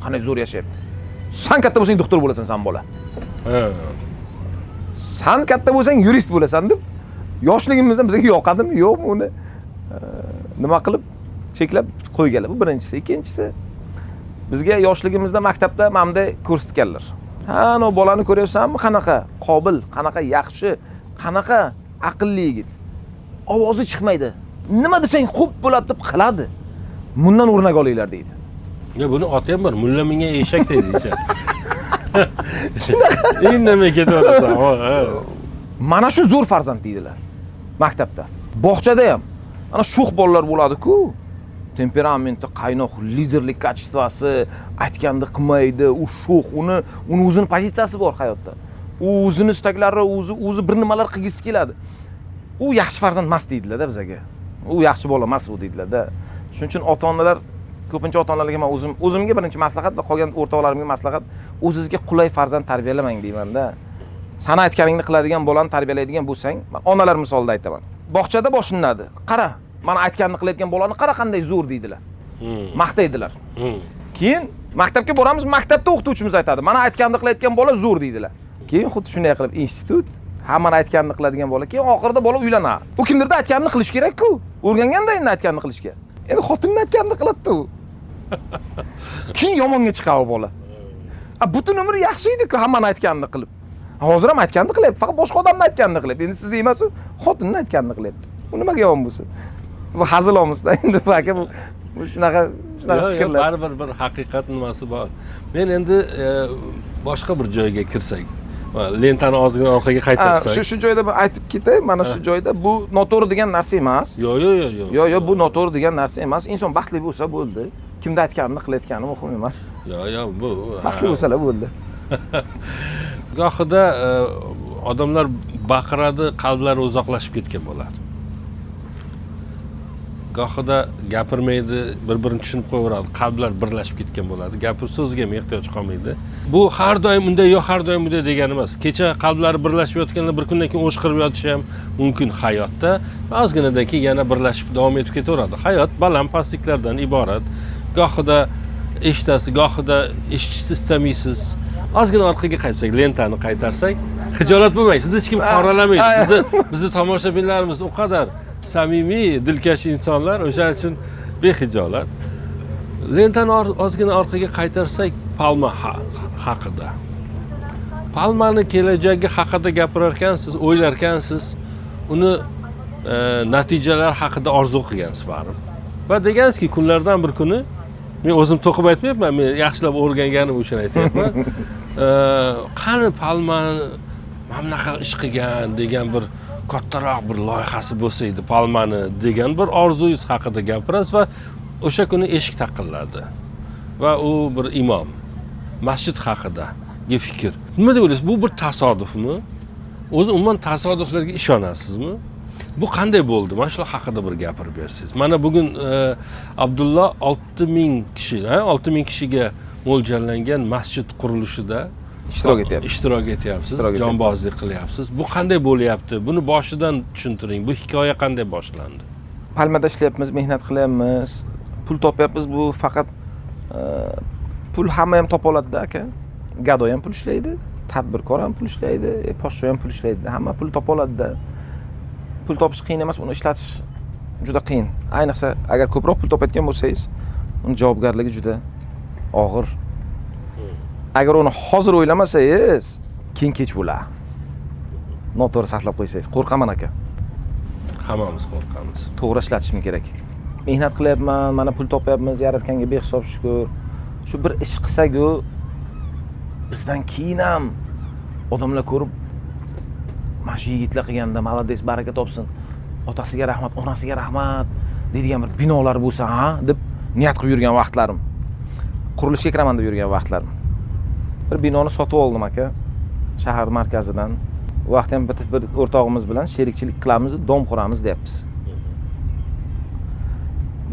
Qanday zo'r yashayapti. Sen katta bo'lsang doktor bo'lasan sen bola. Sen katta bo'lsang yurist bo'lasan deb yoshligimizda bizga yoqadimi, yo'qmi uni nima qilib cheklab qo'yganlar. Bu birinchisi. Ikkinchisi, bizga yoshligimizda maktabda mamda ko'rsatganlar. Ha, ana bolani ko'ryapsanmi? Qanaqa qobil, qanaqa yaxshi, qanaqa aqlli yigit. Ovozi chiqmaydi. Nima desang xo'p bo'ladi deb qiladi. Bundan o'rnak olinglar deydi. Ya buni oti ham bor. Mulla menga eshak deydi. Indamay ketaversan. Mana shu zo'r farzand deydilar maktabda. Bog'chada ham ana sho'x bolalar bo'ladi-ku. Temperamenti qaynoq, liderlik kачествоsi, aytganda qilmaydi, u sho'x, uni o'zining pozitsiyasi bor hayotda. U o'zining istaklari, o'zi bir nimalar qilgisi keladi. U yaxshi farzand emas deydilar-da bizga. U yaxshi bola emas u deydilar-da. Shuning uchun ota-onalar, ko'pincha ota-onalarga men o'zimga birinchi maslahat va qolgan o'rtoqlarimga maslahat, o'zingizga qulay farzand tarbiyalamang deyman-da. Sana aytganingni qiladigan bolani tarbiyalaydigan bo'lsang, men onalar misolida aytaman. Bog'chada boshlanadi. Qara, mana aytganini qilayotgan bolani qara qanday zo'r deydilar. Maqtaydilar. Keyin maktabga boramiz, maktabda o'qituvchimiz aytadi, mana aytganini qilayotgan bola zo'r deydilar. Keyin xuddi shunday qilib institut hamma aytganini qiladigan bola, keyin oxirida bola uylanadi. U kimdirda aytganini qilish kerak-ku. O'rganganda endi aytganini qilishga. Endi xotinni aytganini qiladi-ku. Keyin yomonga chiqadi bola. Butun umr yaxshi edi-ku, hammani aytganini qilib. Hozir ham aytganini qilyapti, faqat boshqa odamni aytganini qilyapti. Endi sizda emas, u xotinni aytganini qilyapti. Bu nimaga yomon bo'lsin? Bu hazil omizda endi aka bu shunaqa fikrlar. Baribir bir haqiqat nimasi bor. Men endi boshqa bir joyga kirsak, lentani ozgina orqaga qaytarsak. Shu joyda men aytib ketay, mana shu joyda bu noto'g'ri degan narsa emas. Yo'q. Yo'q, bu noto'g'ri degan narsa emas. Inson baxtli bo'lsa bo'ldi. kimda aytganini qilayotgani muhim emas. Yo, bu Baxtli bo'lsalar bo'ldi. gohida odamlar baqiradi, qalblari uzoqlashib ketgan bo'ladi. Gohida gapirmaydi, bir-birini tushunib qo'yaveradi, qalblar birlashib ketgan bo'ladi. Gapir so'zga ham ehtiyoj qolmaydi. Bu har doim unday yo'q, har doim bunday degani emas. Kecha qalblari birlashib yotganda bir kundan keyin o'shqirib yotishi ham mumkin hayotda. Ozginadan keyin yana birlashib davom etib ketaveradi. Hayot baland pastliklardan iborat. Gohida eshitasiz, gohida eshitishni istamaysiz. Ozgina orqaga qaytsak, lentani qaytarsak, xijolat bo'lmang. Sizni hech kim qoralamaydi. Bizni tomoshabinlarimiz o qadar samimiy, dilkash insonlar, o'shaning uchun bexijolat. Lentani ozgina orqaga qaytarsak, Palma haqida. Palmani kelajagi haqida gapirar ekansiz, o'ylar ekansiz, uni natijalar haqida orzu qilgansiz baribir. Va degansizki, kunlardan bir kuni men o'zim to'qib aytmayapman, men yaxshilab o'rganganim uchun aytyapman. Qani Palmani mana bunaqa ish qilgan degan bir kattaroq bir loyihasi bo'lsa edi Palmani degan bir orzungiz haqida gapirasiz va o'sha kuni eshik taqilladi. Va u bir imom masjid haqidagi fikr. Nima deb o'ylaysiz? Bu bir tasodifmi? O'zi umuman tasodiflarga ishonasizmi? Bu qanday bo'ldi? Mana shular haqida bir gapirib bersangiz. Mana bugun Abdulloh 6000 kishi, 6000 kishiga mo'ljallangan masjid qurilishida ishtirok etyapsiz, jonbozlik qilyapsiz. Bu qanday bo'lyapti? Buni boshidan tushuntiring. Bu hikoya qanday boshlandi? Palmada ishlayapmiz, mehnat qilyapmiz, pul topyapmiz. Bu faqat pul hamma ham topa oladi-da, aka. Gado ham pul ishlaydi, tadbirkor ham pul ishlaydi, poshsho ham pul ishlaydi. Hamma pul topa oladi-da. Pul topish qiyin emas, uni ishlatish juda qiyin. Ayniqsa agar ko'proq pul topayotgan bo'lsangiz, uni javobgarligi juda og'ir. Agar uni hozir o'ylamasangiz, keyin kech bo'ladi. Noto'g'ri sarflab qo'ysangiz, qo'rqaman aka. Hammamiz qo'rqamiz. To'g'ri ishlatishim kerak. Mehnat qilyapman, mana pul topyapmiz, yaratganga behisob shukr. Shu bir ish qilsak-ku, bizdan keyin ham odamlar ko'rib, mana shu yigitlar qilganda malades, baraka topsin, otasiga rahmat, onasiga rahmat deydigan bir binolar bo'lsa, ha, deb niyat qilib yurgan vaqtlarim. Qurilishga kiraman deb yurgan vaqtlarim. Bir binoni sotib oldim aka, shahar markazidan. Bu vaqt ham bir o'rtog'imiz bilan sherikchilik qilamiz, dom quramiz deyapmiz.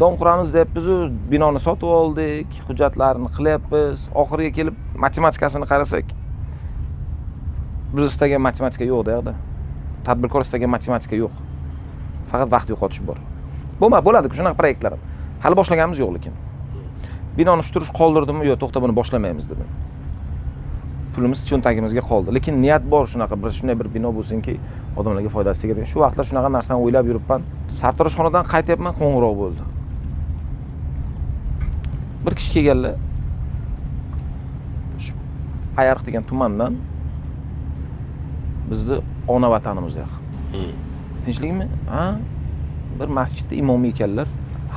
Dom quramiz deyapmiz, binoni sotib oldik, hujjatlarini qilyapmiz. Oxiriga kelib matematikasini qarasak, biz istagan matematika yo'q deyapti. Tadbirkor istagan matematika yo'q. Faqat vaqt yo'qotish bor. Bo'ladi-ku shunaqa proyektlar. Hali boshlaganimiz yo'q lekin. Binoni shturish qoldirdimmi? Yo'q, to'xta, buni boshlamaymiz dedim. Pulimiz cho'ntagimizga qoldi. Lekin niyat bor shunaqa shunday bir bino bo'lsinki, odamlarga foydasi tegadi. Shu vaqtlar shunaqa narsani o'ylab yuribman. Sartaroshxonadan qaytyapman, qo'ng'iroq bo'ldi. Bir kishi kelganlar. Shu Ayariq degan tumandan bizni ona vatanimiz yaqin. Tinchlikmi? Ha? Bir masjidda imomi ekanlar,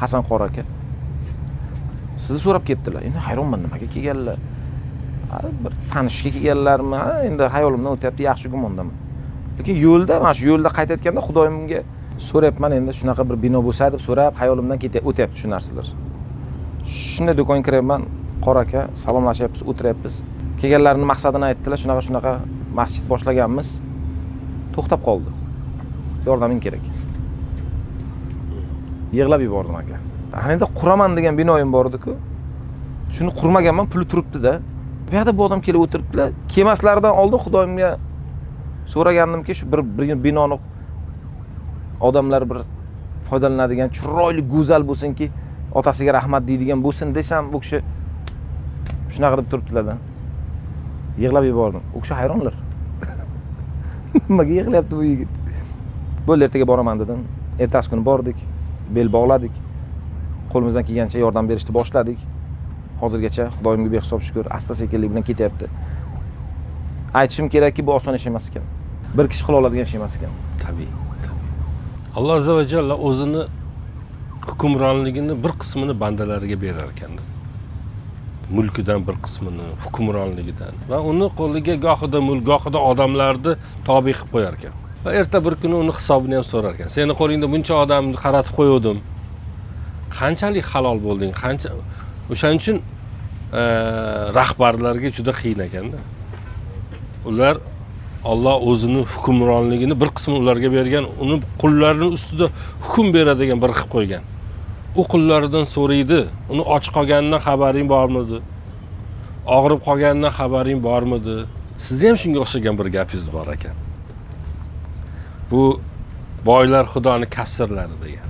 Hasan Qora aka. Sizni so'rab kelibdilar. Endi hayronman, nimaga kelganlar? Bir tanishga kelganlarmi? Endi xayolimdan o'tyapti, yaxshi gumondaman. Lekin yo'lda, mana shu yo'lda qaytayotganda Xudoyimga so'rayapman, endi shunaqa bir bino bo'lsa deb so'rab, xayolimdan o'tyapti shu narsalar. Shunday do'konga kiryapman, Qora aka, salomlashyapmiz, o'tiryapmiz. Kelganlarning maqsadini aytdilar, shunaqa masjid boshlaganmiz. To'xtab qoldi. Yordaming kerak. Yig'lab yubordim aka. Endi quraman degan binoyim bor edi-ku. Shuni qurmaganman, puli turibdi-da. Bu yerda bu odam kelib o'tiribdilar. Kelmaslaridan oldin Xudoyimga so'ragandimki, shu bir binoni odamlar bir foydalanadigan, chiroyli, go'zal bo'lsinki, otasiga rahmat deydigan bo'lsin desam, bu kishi shunaqa deb turibdilar-da. Yig'lab yubordim. U kishi hayronlar. Nimaga yig'layapti bu yigit? Bo'ldi, ertaga boraman dedim. Ertasi kuni bordik, bel bog'ladik. Qo'limizdan kelgancha yordam berishni boshladik. Hozirgacha Xudoyimga behisob shukr, asta-sekinlik bilan ketyapti. Aytishim kerakki, bu oson ish emas ekan. Bir kishi qila oladigan ish emas ekan. Tabiiy. Alloh azza va jalla o'zini hukmronligini bir qismini bandalariga berar ekanda. Mulkidan bir qismini, hukmronligidan va uni qo'liga gohida mulk, gohida odamlarni tobe qilib qo'yar ekan. Va erta bir kuni uni hisobini ham so'rar ekan. Seni qo'lingda buncha odamni qaratib qo'ydim. Qanchalik halol bo'lding? Qancha O'shaning uchun rahbarlarga juda qiyin ekanda. Ular Alloh o'zining hukmronligini bir qismini ularga bergan, uni qullarining ustida hukm beradigan bir qilib qo'ygan. U qullaridan so'raydi, uni och qolganidan xabaring bormidi? Og'rib qolganidan xabaring bormidi? Sizda ham shunga o'xshagan bir gapingiz bor ekan. Bu boylar xudoni kassirlari degan.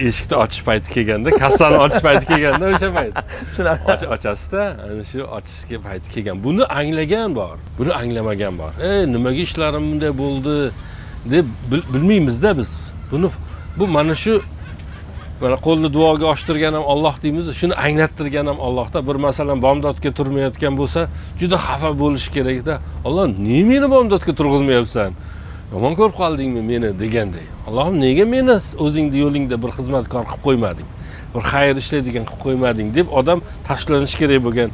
Eshikni ochish payti kelganda, kassani ochish payti kelganda o'sha payt. Shunaqa. Ochasizda, ana shu ochishga payti kelgan. Buni anglagan bor, buni anglamagan bor. Nimaga ishlarim bunday bo'ldi deb bilmaymizda biz. Bu mana shu mana qo'lni duoga ochtirgan ham Alloh deymiz, shuni anglattirgan ham Allohda. Bir masalan bomdodga turmayotgan bo'lsa, juda xafa bo'lish kerak-da. Alloh, "Nega meni bomdodga turg'izmayapsan? Yomon ko'rib qoldingmi meni?" deganday. Allohim, nega meni o'zingni yo'lingda bir xizmatkor qilib qo'ymading? Bir xayr ishlaydigan qilib qo'ymading deb odam tashlanish kerak bo'lgan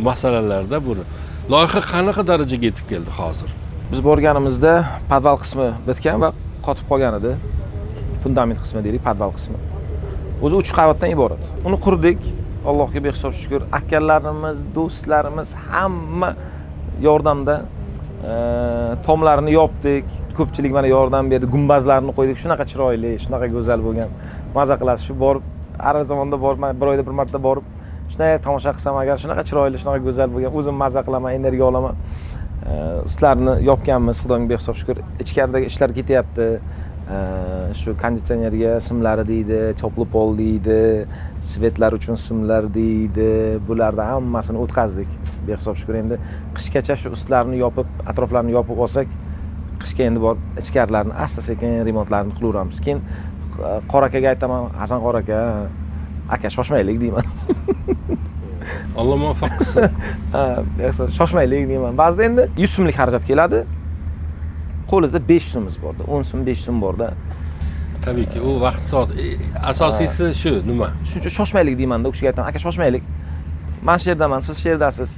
masalalarda buni. Loyiha qanaqa darajaga yetib keldi hozir? Biz borganimizda podval qismi bitgan va qotib qolgan edi. Fundament qismi deylik, podval qismi. O'zi 3 qavatdan iborat. Uni qurdik. Allohga behisob shukr, akalarimiz, do'stlarimiz hamma yordamda tomlarini yopdik. Ko'pchilik mana yordam berdi. Gumbazlarni qo'ydik. Shunaqa chiroyli, shunaqa go'zal bo'lgan. Maza qilasiz. Shu borib, har zamonda borib, bir oyda bir marta borib, shunday tomosha qilsam agar shunaqa chiroyli, shunaqa go'zal bo'lgan, o'zim maza qilaman, energiya olaman. Ustlarini yopganmiz, Xudoga behisob shukr. Ichkaridagi ishlar ketyapti. Shu konditsionerga simlari deydi, chopli pol deydi, svetlar uchun simlar deydi. Bularni hammasini o'tkazdik. Behisob shukr, endi qishgacha shu ustlarini yopib, atroflarini yopib olsak, qishga endi borib ichkarilarini asta-sekin remontlarini qilaveramiz. Keyin qorakaga aytaman, Hasan qoraka, aka shoshmaylik deyman. Alloh muvaffaq qilsin. Shoshmaylik deyman. Ba'zida endi 100 so'mlik xarajat keladi. Qo'lingizda 5 so'mingiz borda, 10 so'm, 5 so'm borda. Tabiiyki, u vaqt soat asosiysi shu nima? Shuning uchun shoshmaylik deyman-da, u kishiga aytaman, aka shoshmaylik. Men shu yerdaman, siz shu yerdasiz.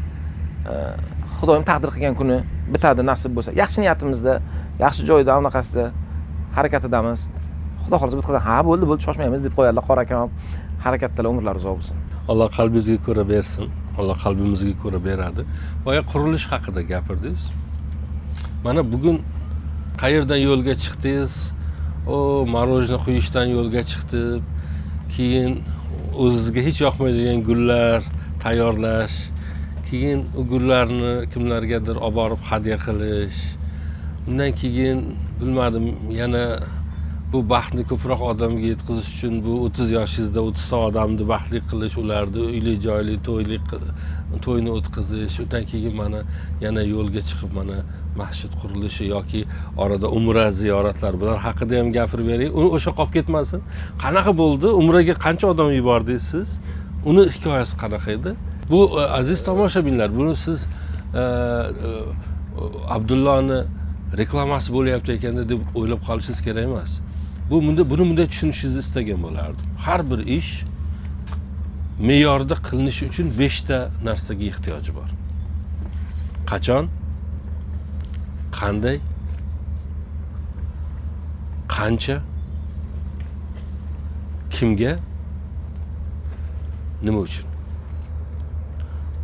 Xudoyim taqdir qilgan kuni bitadi, nasib bo'lsa. Yaxshi niyatimizda, yaxshi joyda, unaqasida harakatidamiz. Xudo xolisa bitkazadi. Ha, bo'ldi, shoshmaymiz deb qo'yadilar. Qora akam harakatdalar, umrlari uzoq bo'lsin. Alloh qalbingizga ko'ra bersin. Alloh qalbimizga ko'ra beradi. Boya qurilish haqida gapirdingiz. Mana bugun qayerdan yo'lga chiqdingiz? Marojna quyishdan yo'lga chiqdim. Keyin o'zingizga hech yoqmaydigan gullar tayyorlash, keyin u gullarni kimlargadir olib borib hadya qilish. Undan keyin bilmadim, yana bu baxtni ko'proq odamga yetkazish uchun bu 30 yoshingizda 30 ta odamni baxtli qilish, ularni uyli joyli to'yni o'tkazish, undan keyin mana yana yo'lga chiqib mana masjid qurilishi yoki orada umra ziyoratlar, bular haqida ham gapirib bering. Uni o'sha qolib ketmasin. Qanaqa bo'ldi? Umraga qancha odam yubordingiz siz? Uni hikoyasi qanaqa edi? Bu aziz tomoshabinlar, buni siz Abdullohni reklamasi bo'layapti ekanda deb o'ylab qolishingiz kerak emas. Buni bunday tushunishingizni istagan bo'lardim. Har bir ish me'yorda qilinishi uchun 5 ta narsaga ehtiyoji bor. Qachon, qanday, qancha, kimga, nima uchun.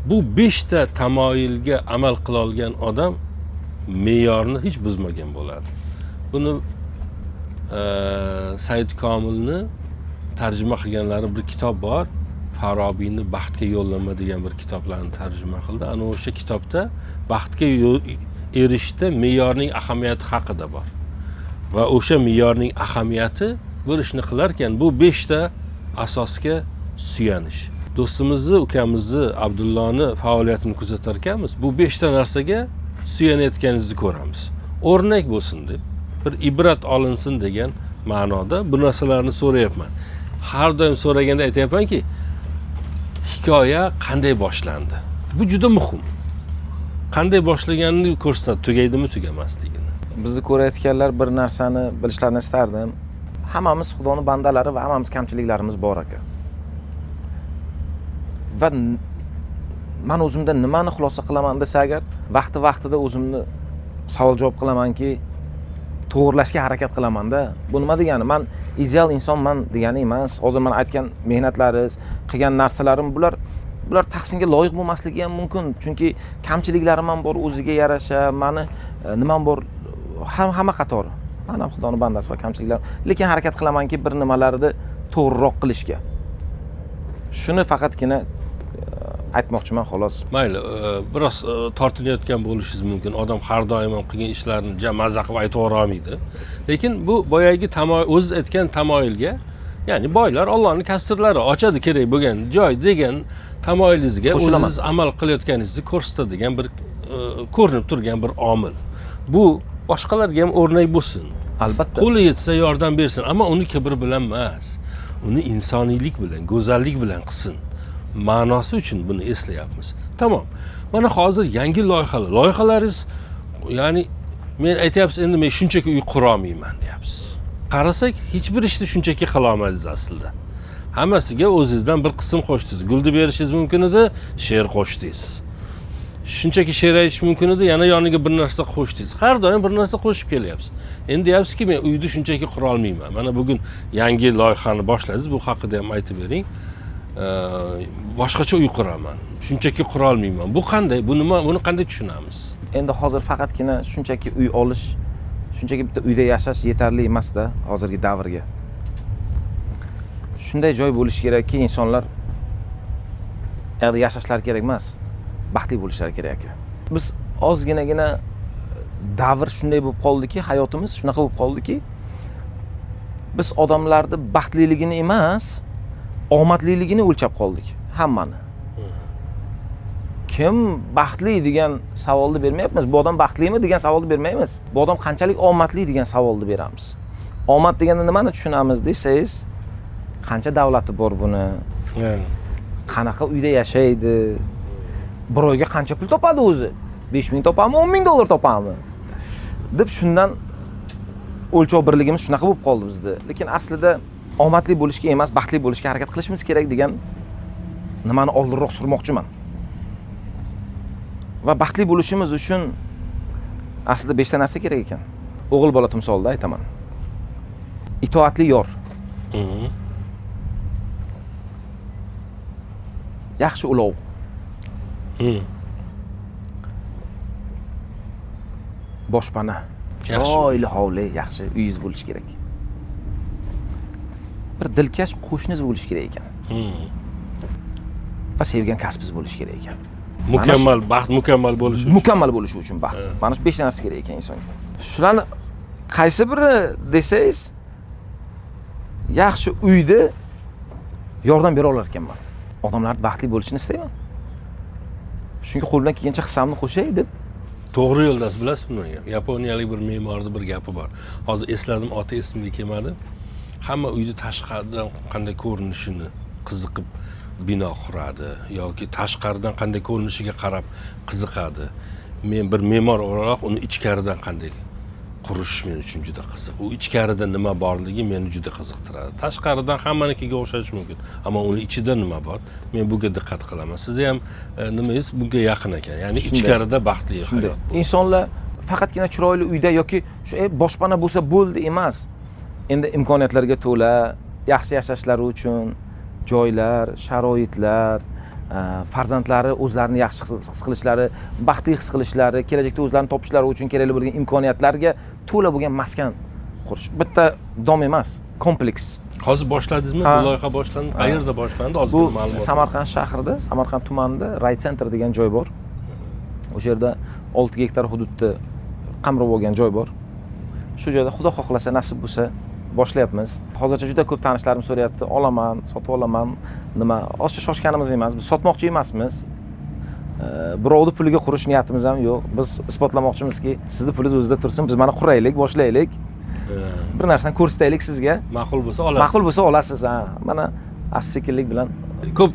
Bu 5 ta tamoyilga amal qila olgan odam me'yorni hech buzmagan bo'ladi. Buni Said Komilni tarjima qilganlari bir kitob bor. Farobiyni Baxtga yo'llanma degan bir kitoblarni tarjima qildi. Ana o'sha kitobda baxtga erishishda me'yorning ahamiyati haqida bor. Va o'sha me'yorning ahamiyati bir ishni qilarkan, bu 5 ta asosga suyanish. Do'stimizni, ukamizni Abdullohni faoliyatini kuzatar ekanmiz. Bu 5 ta narsaga suyanayotganingizni ko'ramiz. O'rnak bo'lsin deb, bir ibrat olinsin degan ma'noda bu narsalarni so'rayapman. Har doim so'raganda aytayapmanki, hikoya qanday boshlandi? Bu juda muhim. Qanday boshlaganini ko'rsatadi, tugaydimi, tugamasligini. Bizni ko'rayotganlar bir narsani bilishlarini istardim. Hammamiz Xudoning bandalari va hammamiz kamchiliklarimiz bor ekan. Va men o'zimdan nimani xulosa qilaman desa agar, vaqti-vaqtida o'zimni savol javob qilamanki, to'g'rilashga harakat qilaman-da. Bu nima degani? Men ideal insonman degani emas. Hozir men aytgan mehnatlaringiz, qilgan narsalarim bular tahsinga loyiq bo'lmasligi ham mumkin. Chunki kamchiliklarim ham bor, o'ziga yarasha, meni nimam bor, hamma qatori. Men ham Xudoning bandasi va kamchiliklar, lekin harakat qilamanki bir nimalarni to'g'riroq qilishga. Shuni faqatgina aytmoqchiman xolos. Mayli, biroz tortinayotgan bo'lishingiz mumkin. Odam har doim ham qilgan ishlarini mazza qilib aytavera olmaydi. Lekin bu boyagi o'ziz aytgan tamoyilga, ya'ni boylar Allohning kasrlari ochadi kerak bo'lgan joy degan tamoyilingizga o'zingiz amal qilayotganingizni ko'rsatadigan bir ko'rinib turgan bir omil. Bu boshqalarga ham o'rnak bo'lsin. Albatta. Qo'li yetsa yordam bersin, ammo uni kibr bilan emas. Uni insoniylik bilan, go'zallik bilan qilsin. Ma'nosi uchun buni eslayapmiz. Tamom. Mana hozir yangi loyihalaringiz, ya'ni men aytyapsiz, endi men shunchaki uy qura olmayman deyapsiz. Qarasak, hech bir ishni shunchaki qila olmadingiz aslida. Hammasiga o'zingizdan bir qism qo'shdingiz. Gulni berishingiz mumkin edi, she'r qo'shdingiz. Shunchaki she'r aytish mumkin edi, yana yoniga bir narsa qo'shdingiz. Har doim bir narsa qo'shib kelyapsiz. Endi deyapsizki, men uyni shunchaki qura olmayman. Mana bugun yangi loyihani boshladingiz, bu haqida ham aytib bering. Boshqacha uy quraman. Shunchaki qura olmayman. Bu qanday? Bu nima? Buni qanday tushunamiz? Endi hozir faqatgina shunchaki uy olish, shunchaki bitta uyda yashash yetarli emas-da hozirgi davrga. Shunday joy bo'lishi kerakki, insonlar yerda yashashlari kerak emas, baxtli bo'lishlari kerak ekan. Biz ozginagina davr shunday bo'lib qoldiki, hayotimiz shunaqa bo'lib qoldiki, biz odamlarning baxtliligini emas, omadliligini o'lchab qoldik, hammani. Kim baxtli degan savolni bermayapmiz. Bu odam baxtlimi degan savolni bermaymiz. Bu odam qanchalik omadli degan savolni beramiz. Omad deganda nimani tushunamiz desangiz, qancha davlati bor buni? Qanaqa uyda yashaydi? Bir oyga qancha pul topadi o'zi? 5000 topami, 10000 dollar topami? Deb shundan o'lchov birligimiz shunaqa bo'lib qoldi bizda. Lekin aslida omadli bo'lishga emas, baxtli bo'lishga harakat qilishimiz kerak degan nimani oldinroq surmoqchiman. Va baxtli bo'lishimiz uchun aslida 5 ta narsa kerak ekan. O'g'il bola timsolida aytaman. Itoatli yor. Yaxshi ulov. Boshpana. Chiroyli hovli, yaxshi uyingiz bo'lishi kerak. Bir dilkash qo'shningiz bo'lishi kerak ekan. Va sevgan kasbingiz bo'lishi kerak ekan. Mukammal baxt, mukammal bo'lishi. Mukammal bo'lishi uchun baxt. Mana shu 5 ta narsa kerak ekan insonga. Shularni qaysi biri desangiz, yaxshi uyda yordam bera olar ekanman. Odamlar baxtli bo'lishini istayman. Shunga qo'limdan kelgancha hissamni qo'shay deb. To'g'ri yo'ldasiz, bilasizmi buni? Yaponiyalik bir me'morning bir gapi bor. Hozir esladim, oti esimga kelmadi. Hamma uyni tashqaridan qanday ko'rinishini qiziqib bino quradi yoki tashqaridan qanday ko'rinishiga qarab qiziqadi. Men bir me'mor olarak uni ichkaridan qanday qurish men uchun juda qiziq. U ichkarida nima borligi meni juda qiziqtiradi. Tashqaridan hammanikiga o'xshashi mumkin, ammo uni ichida nima bor, men bunga diqqat qilaman. Siz ham nimangiz bunga yaqin ekan. Ya'ni ichkarida baxtli hayot. Insonlar faqatgina chiroyli uyda yoki shu boshpana bo'lsa bo'ldi emas. Endi imkoniyatlarga to'la, yaxshi yashashlari uchun joylar, sharoitlar, farzandlari o'zlarini yaxshi his qilishlari, baxtli his qilishlari, kelajakda o'zlarini topishlari uchun kerakli bo'lgan imkoniyatlarga to'la bo'lgan maskan qurish. Bitta dom emas, kompleks. Hozir boshladingizmi? Bu loyiha boshlandi. Qayerda boshlandi? Hozir ma'lumot. Bu Samarqand shahrida, Samarqand tumanida Ray Center degan joy bor. O'sha yerda 6 gektar hududda qamrab olgan joy bor. Shu joyda Xudo xohlasa nasib bo'lsa boshlayapmiz. Hozircha juda ko'p tanishlarim so'rayapti, olaman, sotib olaman, nima, ozcha shoshganimiz emas, biz sotmoqchi emasmiz. Birovni puliga qurish niyatimiz ham yo'q. Biz isbotlamoqchimizki, sizni pulingiz o'zida tursin, biz mana quraylik, boshlaylik. Bir narsani ko'rsataylik sizga. Ma'qul bo'lsa olasiz. Ma'qul bo'lsa olasiz, ha. Mana asta-sekinlik bilan ko'p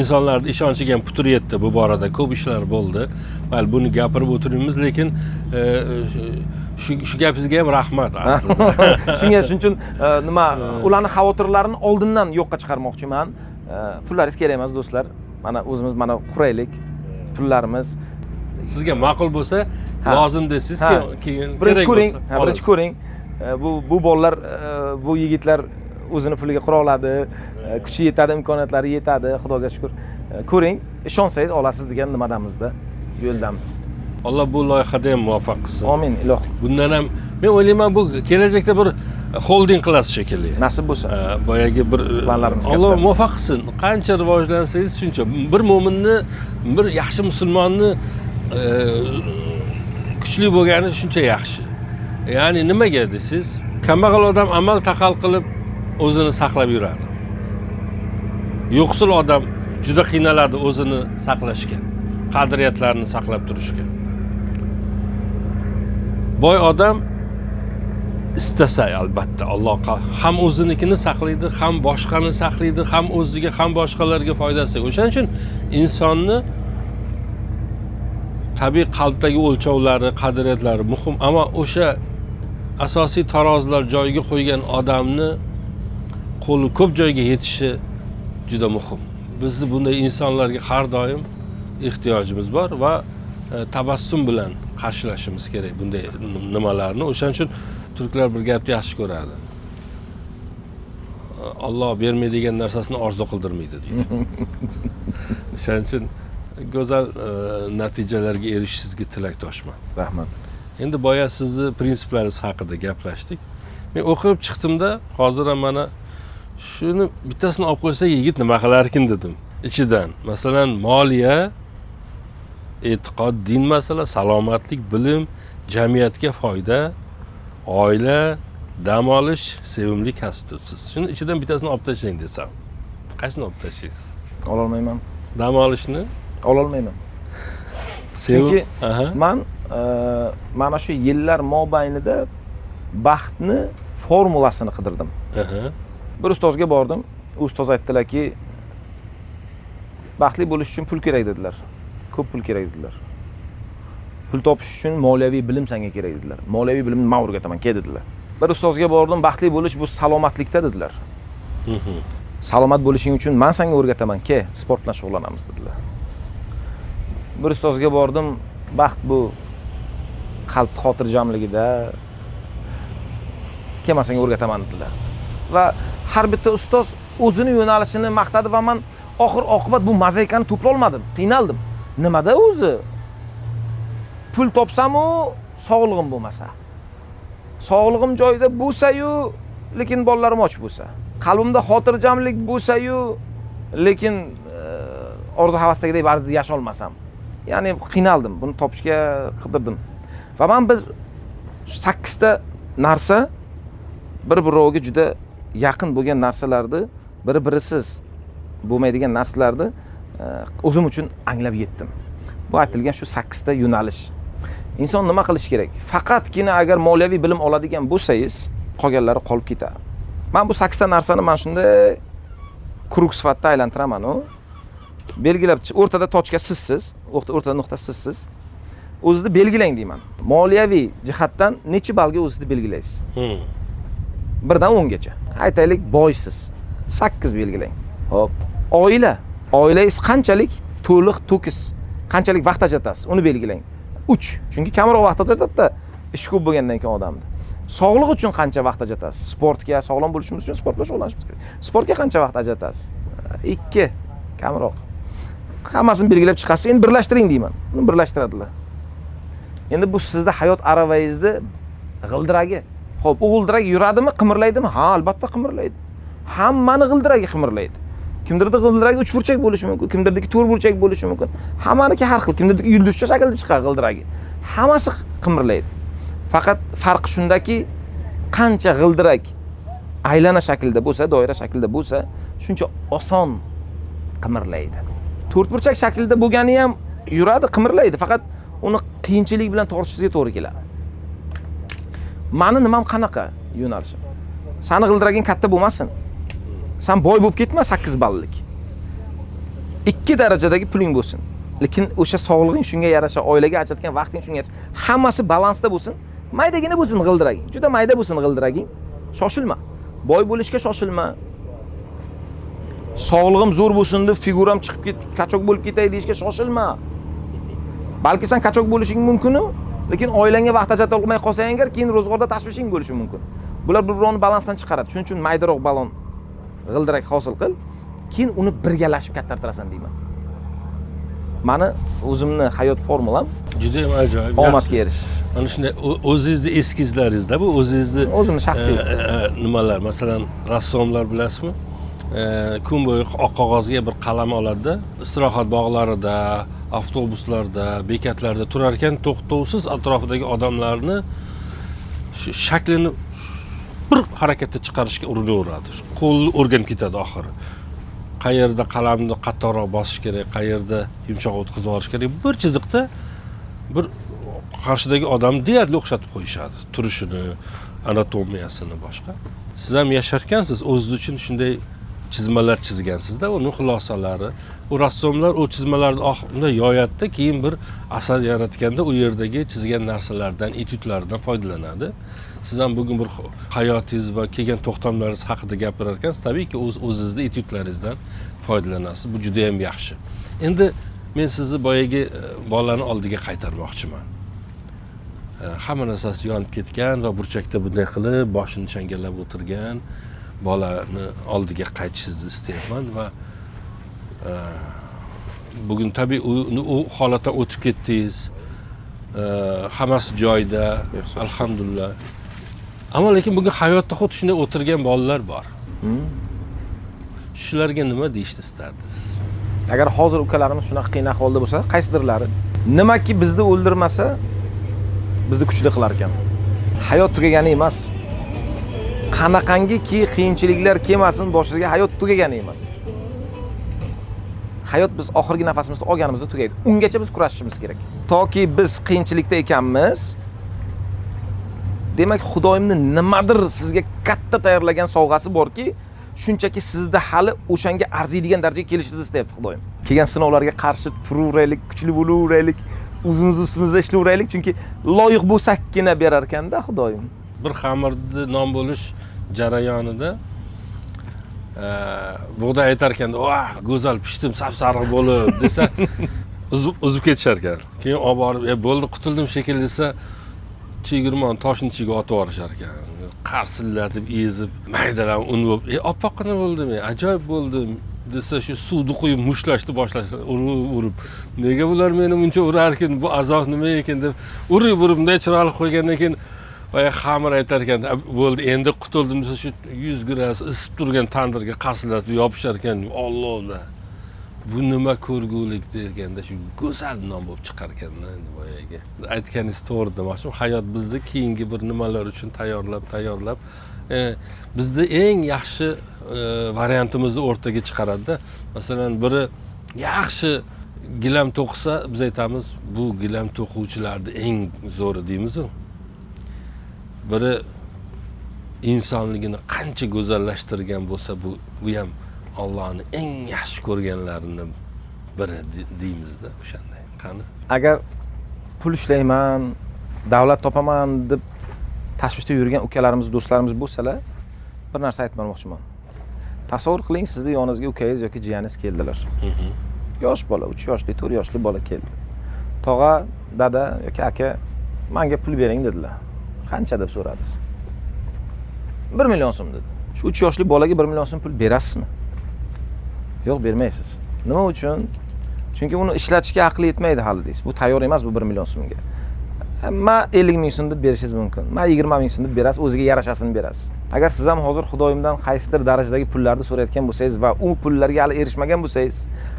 insonlarning ishonchiga ham putur yetdi bu borada. Ko'p ishlar bo'ldi. Mayli buni gapirib o'tiramiz, lekin shu gapingizga ham rahmat aslida. Shuning uchun nima, ularning xavotirlarini oldindan yo'qqa chiqarmoqchiman. Pullaringiz kerak emas do'stlar. Mana o'zimiz mana quraylik. Pullarimiz sizga ma'qul bo'lsa, lozim desangiz keyin birinchi ko'ring, birinchi ko'ring. bu bolalar, bu yigitlar o'zini puliga qura oladi, kuchi yetadi, imkoniyatlari yetadi, Xudoga shukr. Ko'ring, ishonsangiz olasiz degan nimadamizda, yo'ldamiz. Alloh bu loyihada ham muvaffaq qilsin. Amin, ilohim. Bundan ham men o'ylayman, bu kelajakda bir holding qilasiz shekilli. Nasib bo'lsa. Boyagi bir planlarimiz katta. Alloh muvaffaq qilsin. Qancha rivojlansangiz shuncha. Bir mo'minni, bir yaxshi musulmonni kuchli bo'lgani shuncha yaxshi. Ya'ni nimaga desiz, kambag'al odam amal taqal qilib o'zini saqlab yuradi. Yo'qsul odam juda qiynaladi o'zini saqlashga, qadriyatlarini saqlab turishga. Boy odam istasa albatta Allohga ham o'zinikini saqlaydi, ham boshqani saqlaydi, ham o'ziga, ham boshqalarga foydasi. O'shaning uchun insonni tabiiy qalbdagi o'lchovlari, qadriyatlari muhim, ammo o'sha asosiy tarozilar joyiga qo'ygan odamni qo'li ko'p joyga yetishi juda muhim. Bizni bunday insonlarga har doim ehtiyojimiz bor va tabassum bilan qarshilashimiz kerak bunday nimalarni. O'shaning uchun turklar bir gapni yaxshi ko'radi. Alloh bermaydigan narsasini orzu qildirmaydi deydi. O'shaning uchun go'zal natijalarga erishishingizga tilakdoshman. Rahmat. Endi boya sizni prinsiplaringiz haqida gaplashdik. Men o'qib chiqdimda, hozir ham mana shuni bittasini olib qo'ysa yigit nima qilarkin dedim. Ichidan, masalan, moliya, e'tiqod, din masala, salomatlik, bilim, jamiyatga foyda, oila, dam olish, sevimli kasb tutasiz. Shuni ichidan bittasini olib tashlang desam, qaysini olib tashlaysiz? Ola olmayman. Dam olishni Ola olmayman. Chunki mana shu yillar mobaynida baxtni formulasini qidirdim. Bir ustozga bordim. Ustoz aytdilarki, baxtli bo'lish uchun pul kerak dedilar. Ko'p pul kerak dedilar. Pul topish uchun moliyaviy bilim senga kerak dedilar. Moliyaviy bilimni men o'rgataman, ke dedilar. Bir ustozga bordim, baxtli bo'lish bu salomatlikda dedilar. Salomat bo'lishing uchun men senga o'rgataman, ke sport bilan shug'ullanamiz dedilar. Bir ustozga bordim, baxt bu qalb xotirjamligida, ke men senga o'rgataman dedilar. Va har bitta ustoz o'zini yo'nalishini maqtadi va men oxir oqibat bu mozaikani to'pla olmadim, qiynaldim. Nimada o'zi? Pul topsam-u, sog'lig'im bo'lmasa. Sog'lig'im joyida bo'lsa-yu, lekin bolalarim och bo'lsa. Qalbimda xotirjamlik bo'lsa-yu, lekin orzu havasdagidek ba'zida yasha olmasam. Ya'ni qiynaldim, buni topishga qidirdim. Va men bir 8 ta narsa bir-biriga juda yaqin bo'lgan narsalarni, bir-birisiz bo'lmaydigan narsalarni o'zim uchun anglab yetdim. Bu aytilgan shu 8 ta yo'nalish. Inson nima qilish kerak? Faqatgina agar moliyaviy bilim oladigan bo'lsangiz, qolganlari qolib ketadi. Men bu 8 ta narsani men shunday krug sifatida aylantiraman. Belgilab, o'rtada tochka sizsiz, o'rtada nuqta sizsiz. O'zingizni belgilang deyman. Moliyaviy jihatdan necha ballga o'zingizni belgilaysiz? 1dan 10 gacha. Aytaylik, boysiz. 8 belgilang. Hop. Oila. Oilangiz qanchalik to'liq, to'kis, qanchalik vaqt ajratasiz, uni belgilang. 3. Chunki kamroq vaqt ajratadi-da, ish ko'p bo'lgandan keyin odamda. Sog'liq uchun qancha vaqt ajratasiz? Sportga, sog'lom bo'lishimiz uchun sport bilan shug'ullanishimiz kerak. Sportga qancha vaqt ajratasiz? 2. Kamroq. Hammasini belgilab chiqasiz, endi birlashtiring deyman. Uni birlashtiradilar. Endi bu sizda hayot aravangizni g'ildiragi. Xo'p, u g'ildirak yuradimi, qimirlaydimi? Ha, albatta qimirlaydi. Hammani g'ildiragi qimirlaydi. Kimdirda g'ildiragi 3 burchak bo'lishi mumkin, kimdirdagi 4 burchak bo'lishi mumkin. Hammaniki har xil. Kimdirdagi yulduzcha shaklda chiqar g'ildiragi. Hammasi qimirlaydi. Faqat farqi shundaki, qancha g'ildirak aylana shaklda bo'lsa, doira shaklda bo'lsa, shuncha oson qimirlaydi. 4 burchak shaklda bo'lgani ham yuradi, qimirlaydi. Faqat uni qiyinchilik bilan tortishingizga to'g'ri keladi. Meni nimam qanaqa yo'nalishim? Sani g'ildiraging katta bo'lmasin. Sen boy bo'lib ketma 8 ballik. 2 darajadagi puling bo'lsin. Lekin o'sha sog'lig'ing shunga yarasha, oilaga ajratgan vaqting shunga yarasha. Hammasi balansda bo'lsin. Maydagina bo'lsin g'ildiraging. Juda mayda bo'lsin g'ildiraging. Shoshilma. Boy bo'lishga shoshilma. Sog'lig'im zo'r bo'lsin deb figuram chiqib ketib, kachok bo'lib ketay deyishga shoshilma. Balki sen kachok bo'lishing mumkin-u, Lekin oilangga vaqt ajrata olmay qolsang agar, keyin ro'zg'orda tashvishing bo'lishi mumkin. Bular bir-birini balansdan chiqaradi. Shuning uchun maydaroq balon g'ildirak hosil qil, keyin uni birgalashib kattartirasan deyman. Mani o'zimni hayot formulam juda ham ajoyib. omadga erishish. Mana shunday o'zingizni eskizlaringizda bu o'zingizni O'zimni shaxsiy nimalar, masalan, rassomlar bilasizmi? Kun bo'yi oq qog'ozga bir qalam oladi, istirohat bog'larida, avtobuslarda, bekatlarda turar ekan, to'xtovsiz atrofidagi odamlarni shu shaklini bir harakatda chiqarishga urinaveradi. Qo'lni o'rganib ketadi oxiri. Qayerda qalamni qattiqroq bosish kerak, qayerda yumshoq o'tkazib yuborish kerak. Bir chiziqda bir qarshidagi odamni deyarli o'xshatib qo'yishadi. Turishini, anatomiyasini boshqa. Siz ham yasharkansiz, o'zingiz uchun shunday chizmalar chizgansizda, uni xulosalari. U rassomlar o chizmalarni oxirida yoyatda, keyin bir asar yaratganda u yerdagi chizgan narsalardan, etyudlardan foydalanadi. Siz ham bugun bir hayotingiz va kelgan to'xtamlaringiz haqida gapirar ekansiz, tabiiyki o'zingizning etyudlaringizdan foydalanasiz. Bu juda ham yaxshi. Endi men sizni boyagi bolalarni oldiga qaytarmoqchiman. Hamma narsasi yonib ketgan va burchakda bunday qilib boshini changallab o'tirgan bolani oldiga qaytishingizni istayman va bugun tabii u holatdan o'tib ketdingiz. Hammasi joyida, alhamdulillah. Ammo lekin bugun hayotda xuddi shunday o'tirgan bolalar bor. Shularga nima deyishni istardingiz? Agar hozir ukalarimiz shunaqa qiyin ahvolda bo'lsa, qaysidirlari nimaki bizni o'ldirmasa, bizni kuchli qilar ekan. Hayot tugagani emas. Qanaqangiki qiyinchiliklar kelmasin boshingizga, hayot tugagani emas. Hayot biz oxirgi nafasimizni olganimizda tugaydi. Ungacha biz kurashishimiz kerak. Toki biz qiyinchilikda ekanmiz, demak Xudoyimning nimadir sizga katta tayyorlagan sovg'asi borki, shunchaki sizda hali o'shanga arziydigan darajaga kelishingizni istayapti Xudoyim. Kelgan sinovlarga qarshi turaveraylik, kuchli bo'laveraylik, o'zimiz ustimizda ishlayveraylik, chunki loyiq bo'lsakkina berar ekanda Xudoyim. Bir xamirni non bo'lish jarayonida bug'doy aytar ekanda, "Voh, go'zal pishdim, sap-sariq bo'lib" desa, uzib ketishar ekan. Keyin olib borib, "Bo'ldi, qutuldim shekilli" desa, chegirmon toshning ichiga otib yuborishar ekan. Qarsillatib, ezib, maydalan un bo'lib, oppoqqina bo'ldim, ajoyib bo'ldim" desa, shu suvni quyib mushlashni boshlashdi, urib. Nega bular meni buncha urar ekan, bu azob nima ekan deb urib bunday chiroyli qo'ygandan keyin va xamir aytar ekan, bo'ldi, endi qutuldim desa, shu 100 gradus isib turgan tandirga qarsillatib yopishar ekan. Allohlar. Bu nima ko'rgulik deganda shu go'zal non bo'lib chiqar ekanda boyaga. Aytganingiz to'g'ri demoqchiman. Hayot bizni keyingi bir nimalar uchun tayyorlab bizni eng yaxshi variantimizni o'rtaga chiqaradi-da. Masalan, biri yaxshi gilam to'qisa, biz aytamiz, bu gilam to'quvchilarning eng zo'ri deymiz-ku. Biri insonligini qancha go'zallashtirgan bo'lsa, bu ham Allohning eng yaxshi ko'rganlarining biri deymizda o'shanday. Qani? Agar pul ishlayman, davlat topaman deb tashvishda yurgan ukalarimiz, do'stlarimiz bo'lsalar, bir narsa aytmoqchiman. Tasavvur qiling, sizni yoningizga ukangiz yoki jiyaningiz keldilar. Yosh bola, 3 yoshli, 4 yoshli bola keldi. Tog'a, dada yoki aka, menga pul bering dedilar. Qancha deb so'radingiz? 1 million so'm dedi. Shu 3 yoshli bolaga 1 million so'm pul berasizmi? Yo'q, bermaysiz. Nima uchun? Chunki uni ishlatishga aqli yetmaydi hali deysiz. Bu tayyor emas bu 1 million so'mga. Men 50 ming so'm deb berishingiz mumkin. Men 20 ming so'm deb berasiz, o'ziga yarashasini berasiz. Agar siz ham hozir Xudoyimdan qaysidir darajadagi pullarni so'rayotgan bo'lsangiz va u pullarga hali erishmagan bo'lsangiz,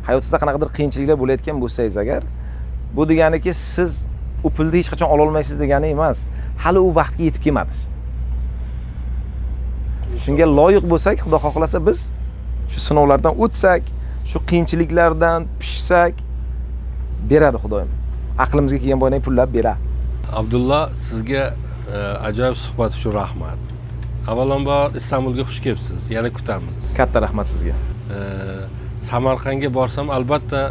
hayotingizda qanaqadir qiyinchiliklar bo'layotgan bo'lsangiz agar, bu deganiki siz u pulni hech qachon ola olmaysiz degani emas. Hali u vaqtga yetib kelmadingiz. Shunga loyiq bo'lsak, Xudo xohlasa biz shu sinovlardan o'tsak, shu qiyinchiliklardan pishsak, beradi Xudoyim. Aqlimizga kelgan bo'lgan pullar beradi. Abdulla, sizga ajoyib suhbat uchun rahmat. Avvalambor Istanbulga xush kelibsiz. Yana kutamiz. Katta rahmat sizga. Samarqandga borsam albatta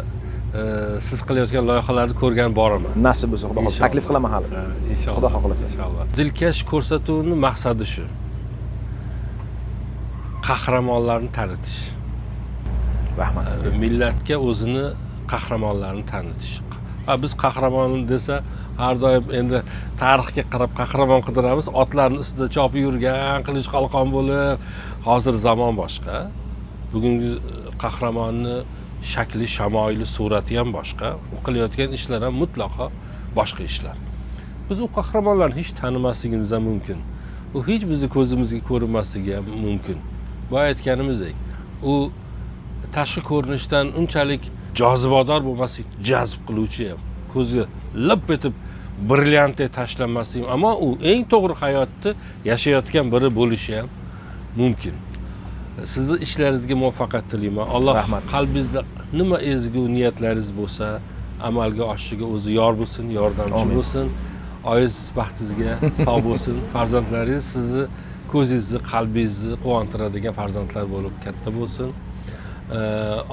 siz qilayotgan loyihalarni ko'rgan boraman. Nasib bo'lsa, Xudo xohlasa taklif qilaman hali. Inshaalloh. Xudo xohlasa. Inshaalloh. Dilkash ko'rsatuvning maqsadi shu. Qahramonlarni tanitish. Rahmat sizga. Millatga o'zini qahramonlarini tanitish. Biz qahramon desa har doim endi tarixga qarab qahramon qidiramiz. Otlarning ustida chopib yurgan, qilich qalqon bo'lib, hozir zamon boshqa. Bugungi qahramonni shakli, shamoyili, surati ham boshqa. U qilayotgan ishlar ham mutlaqo boshqa ishlar. Biz u qahramonlarni hech tanimasligimiz ham mumkin. U hech bizni ko'zimizga ko'rinmasligi ham mumkin. Boya aytganimizdek, u tashqi ko'rinishdan unchalik jozibador bo'lmaslik, jazb qiluvchi ham, ko'zga lip etib brilliantdek tashlanmaslik, ammo u eng to'g'ri hayotni yashayotgan biri bo'lishi ham mumkin. Sizni ishlaringizga muvaffaqiyat tilayman. Alloh qalbingizda nima ezgu niyatlaringiz bo'lsa, amalga oshishiga o'zi yor bo'lsin, yordamchi bo'lsin. Oiz baxtingizga sog' bo'lsin. Farzandlaringiz sizni ko'zingizni, qalbingizni quvontiradigan farzandlar bo'lib katta bo'lsin.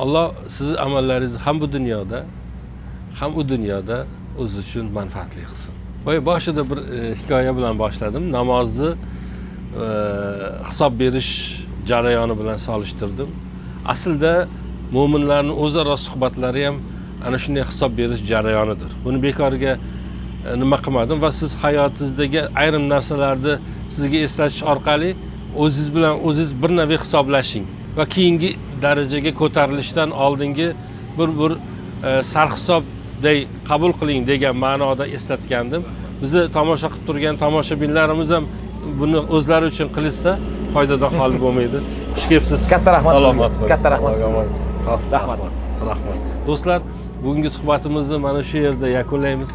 Alloh sizni amallaringizni ham bu dunyoda, ham u dunyoda o'zi uchun manfaatli qilsin. Boshida bir hikoya bilan boshladim. Namozni hisob berish jarayoni bilan solishtirdim. Aslida mo'minlarning o'zaro suhbatlari ham ana shunday hisob berish jarayonidir. Buni bekorga nima qilmadim va siz hayotingizdagi ayrim narsalarni sizga eslatish orqali o'zingiz bilan o'zingiz bir nevi hisoblashing va keyingi darajaga ko'tarilishdan oldingi bir sarhisobday qabul qiling degan ma'noda eslatgandim. Bizni tomosha qilib turgan tomoshabinlarimiz ham buni o'zlari uchun qilishsa foydadan xoli bo'lmaydi. Xush kelibsiz. Katta rahmat. Salomat bo'ling. Katta rahmat. Rahmat. Rahmat. Do'stlar, bugungi suhbatimizni mana shu yerda yakunlaymiz.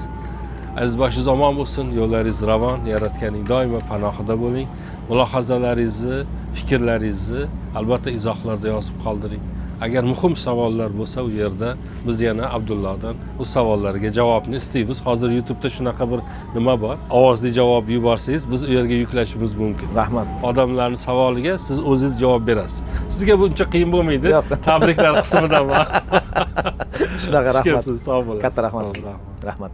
Aziz boshingiz omon bo'lsin, yo'llaringiz ravon, yaratganing doimo panohida bo'ling. Mulohazalaringizni, fikrlaringizni albatta izohlarda yozib qoldiring. Agar muhim savollar bo'lsa, u yerda biz yana Abdullohdan u savollarga javobni istaymiz. Hozir YouTube'da shunaqa bir nima bor. Ovozli javob yuborsangiz, biz u yerga yuklashimiz mumkin. Rahmat. Odamlarning savoliga siz o'zingiz javob berasiz. Sizga bu uncha qiyin bo'lmaydi. Tabriklar qismidan bor. Shunaqa rahmat. Sog' bo'ling. Katta rahmat. Rahmat.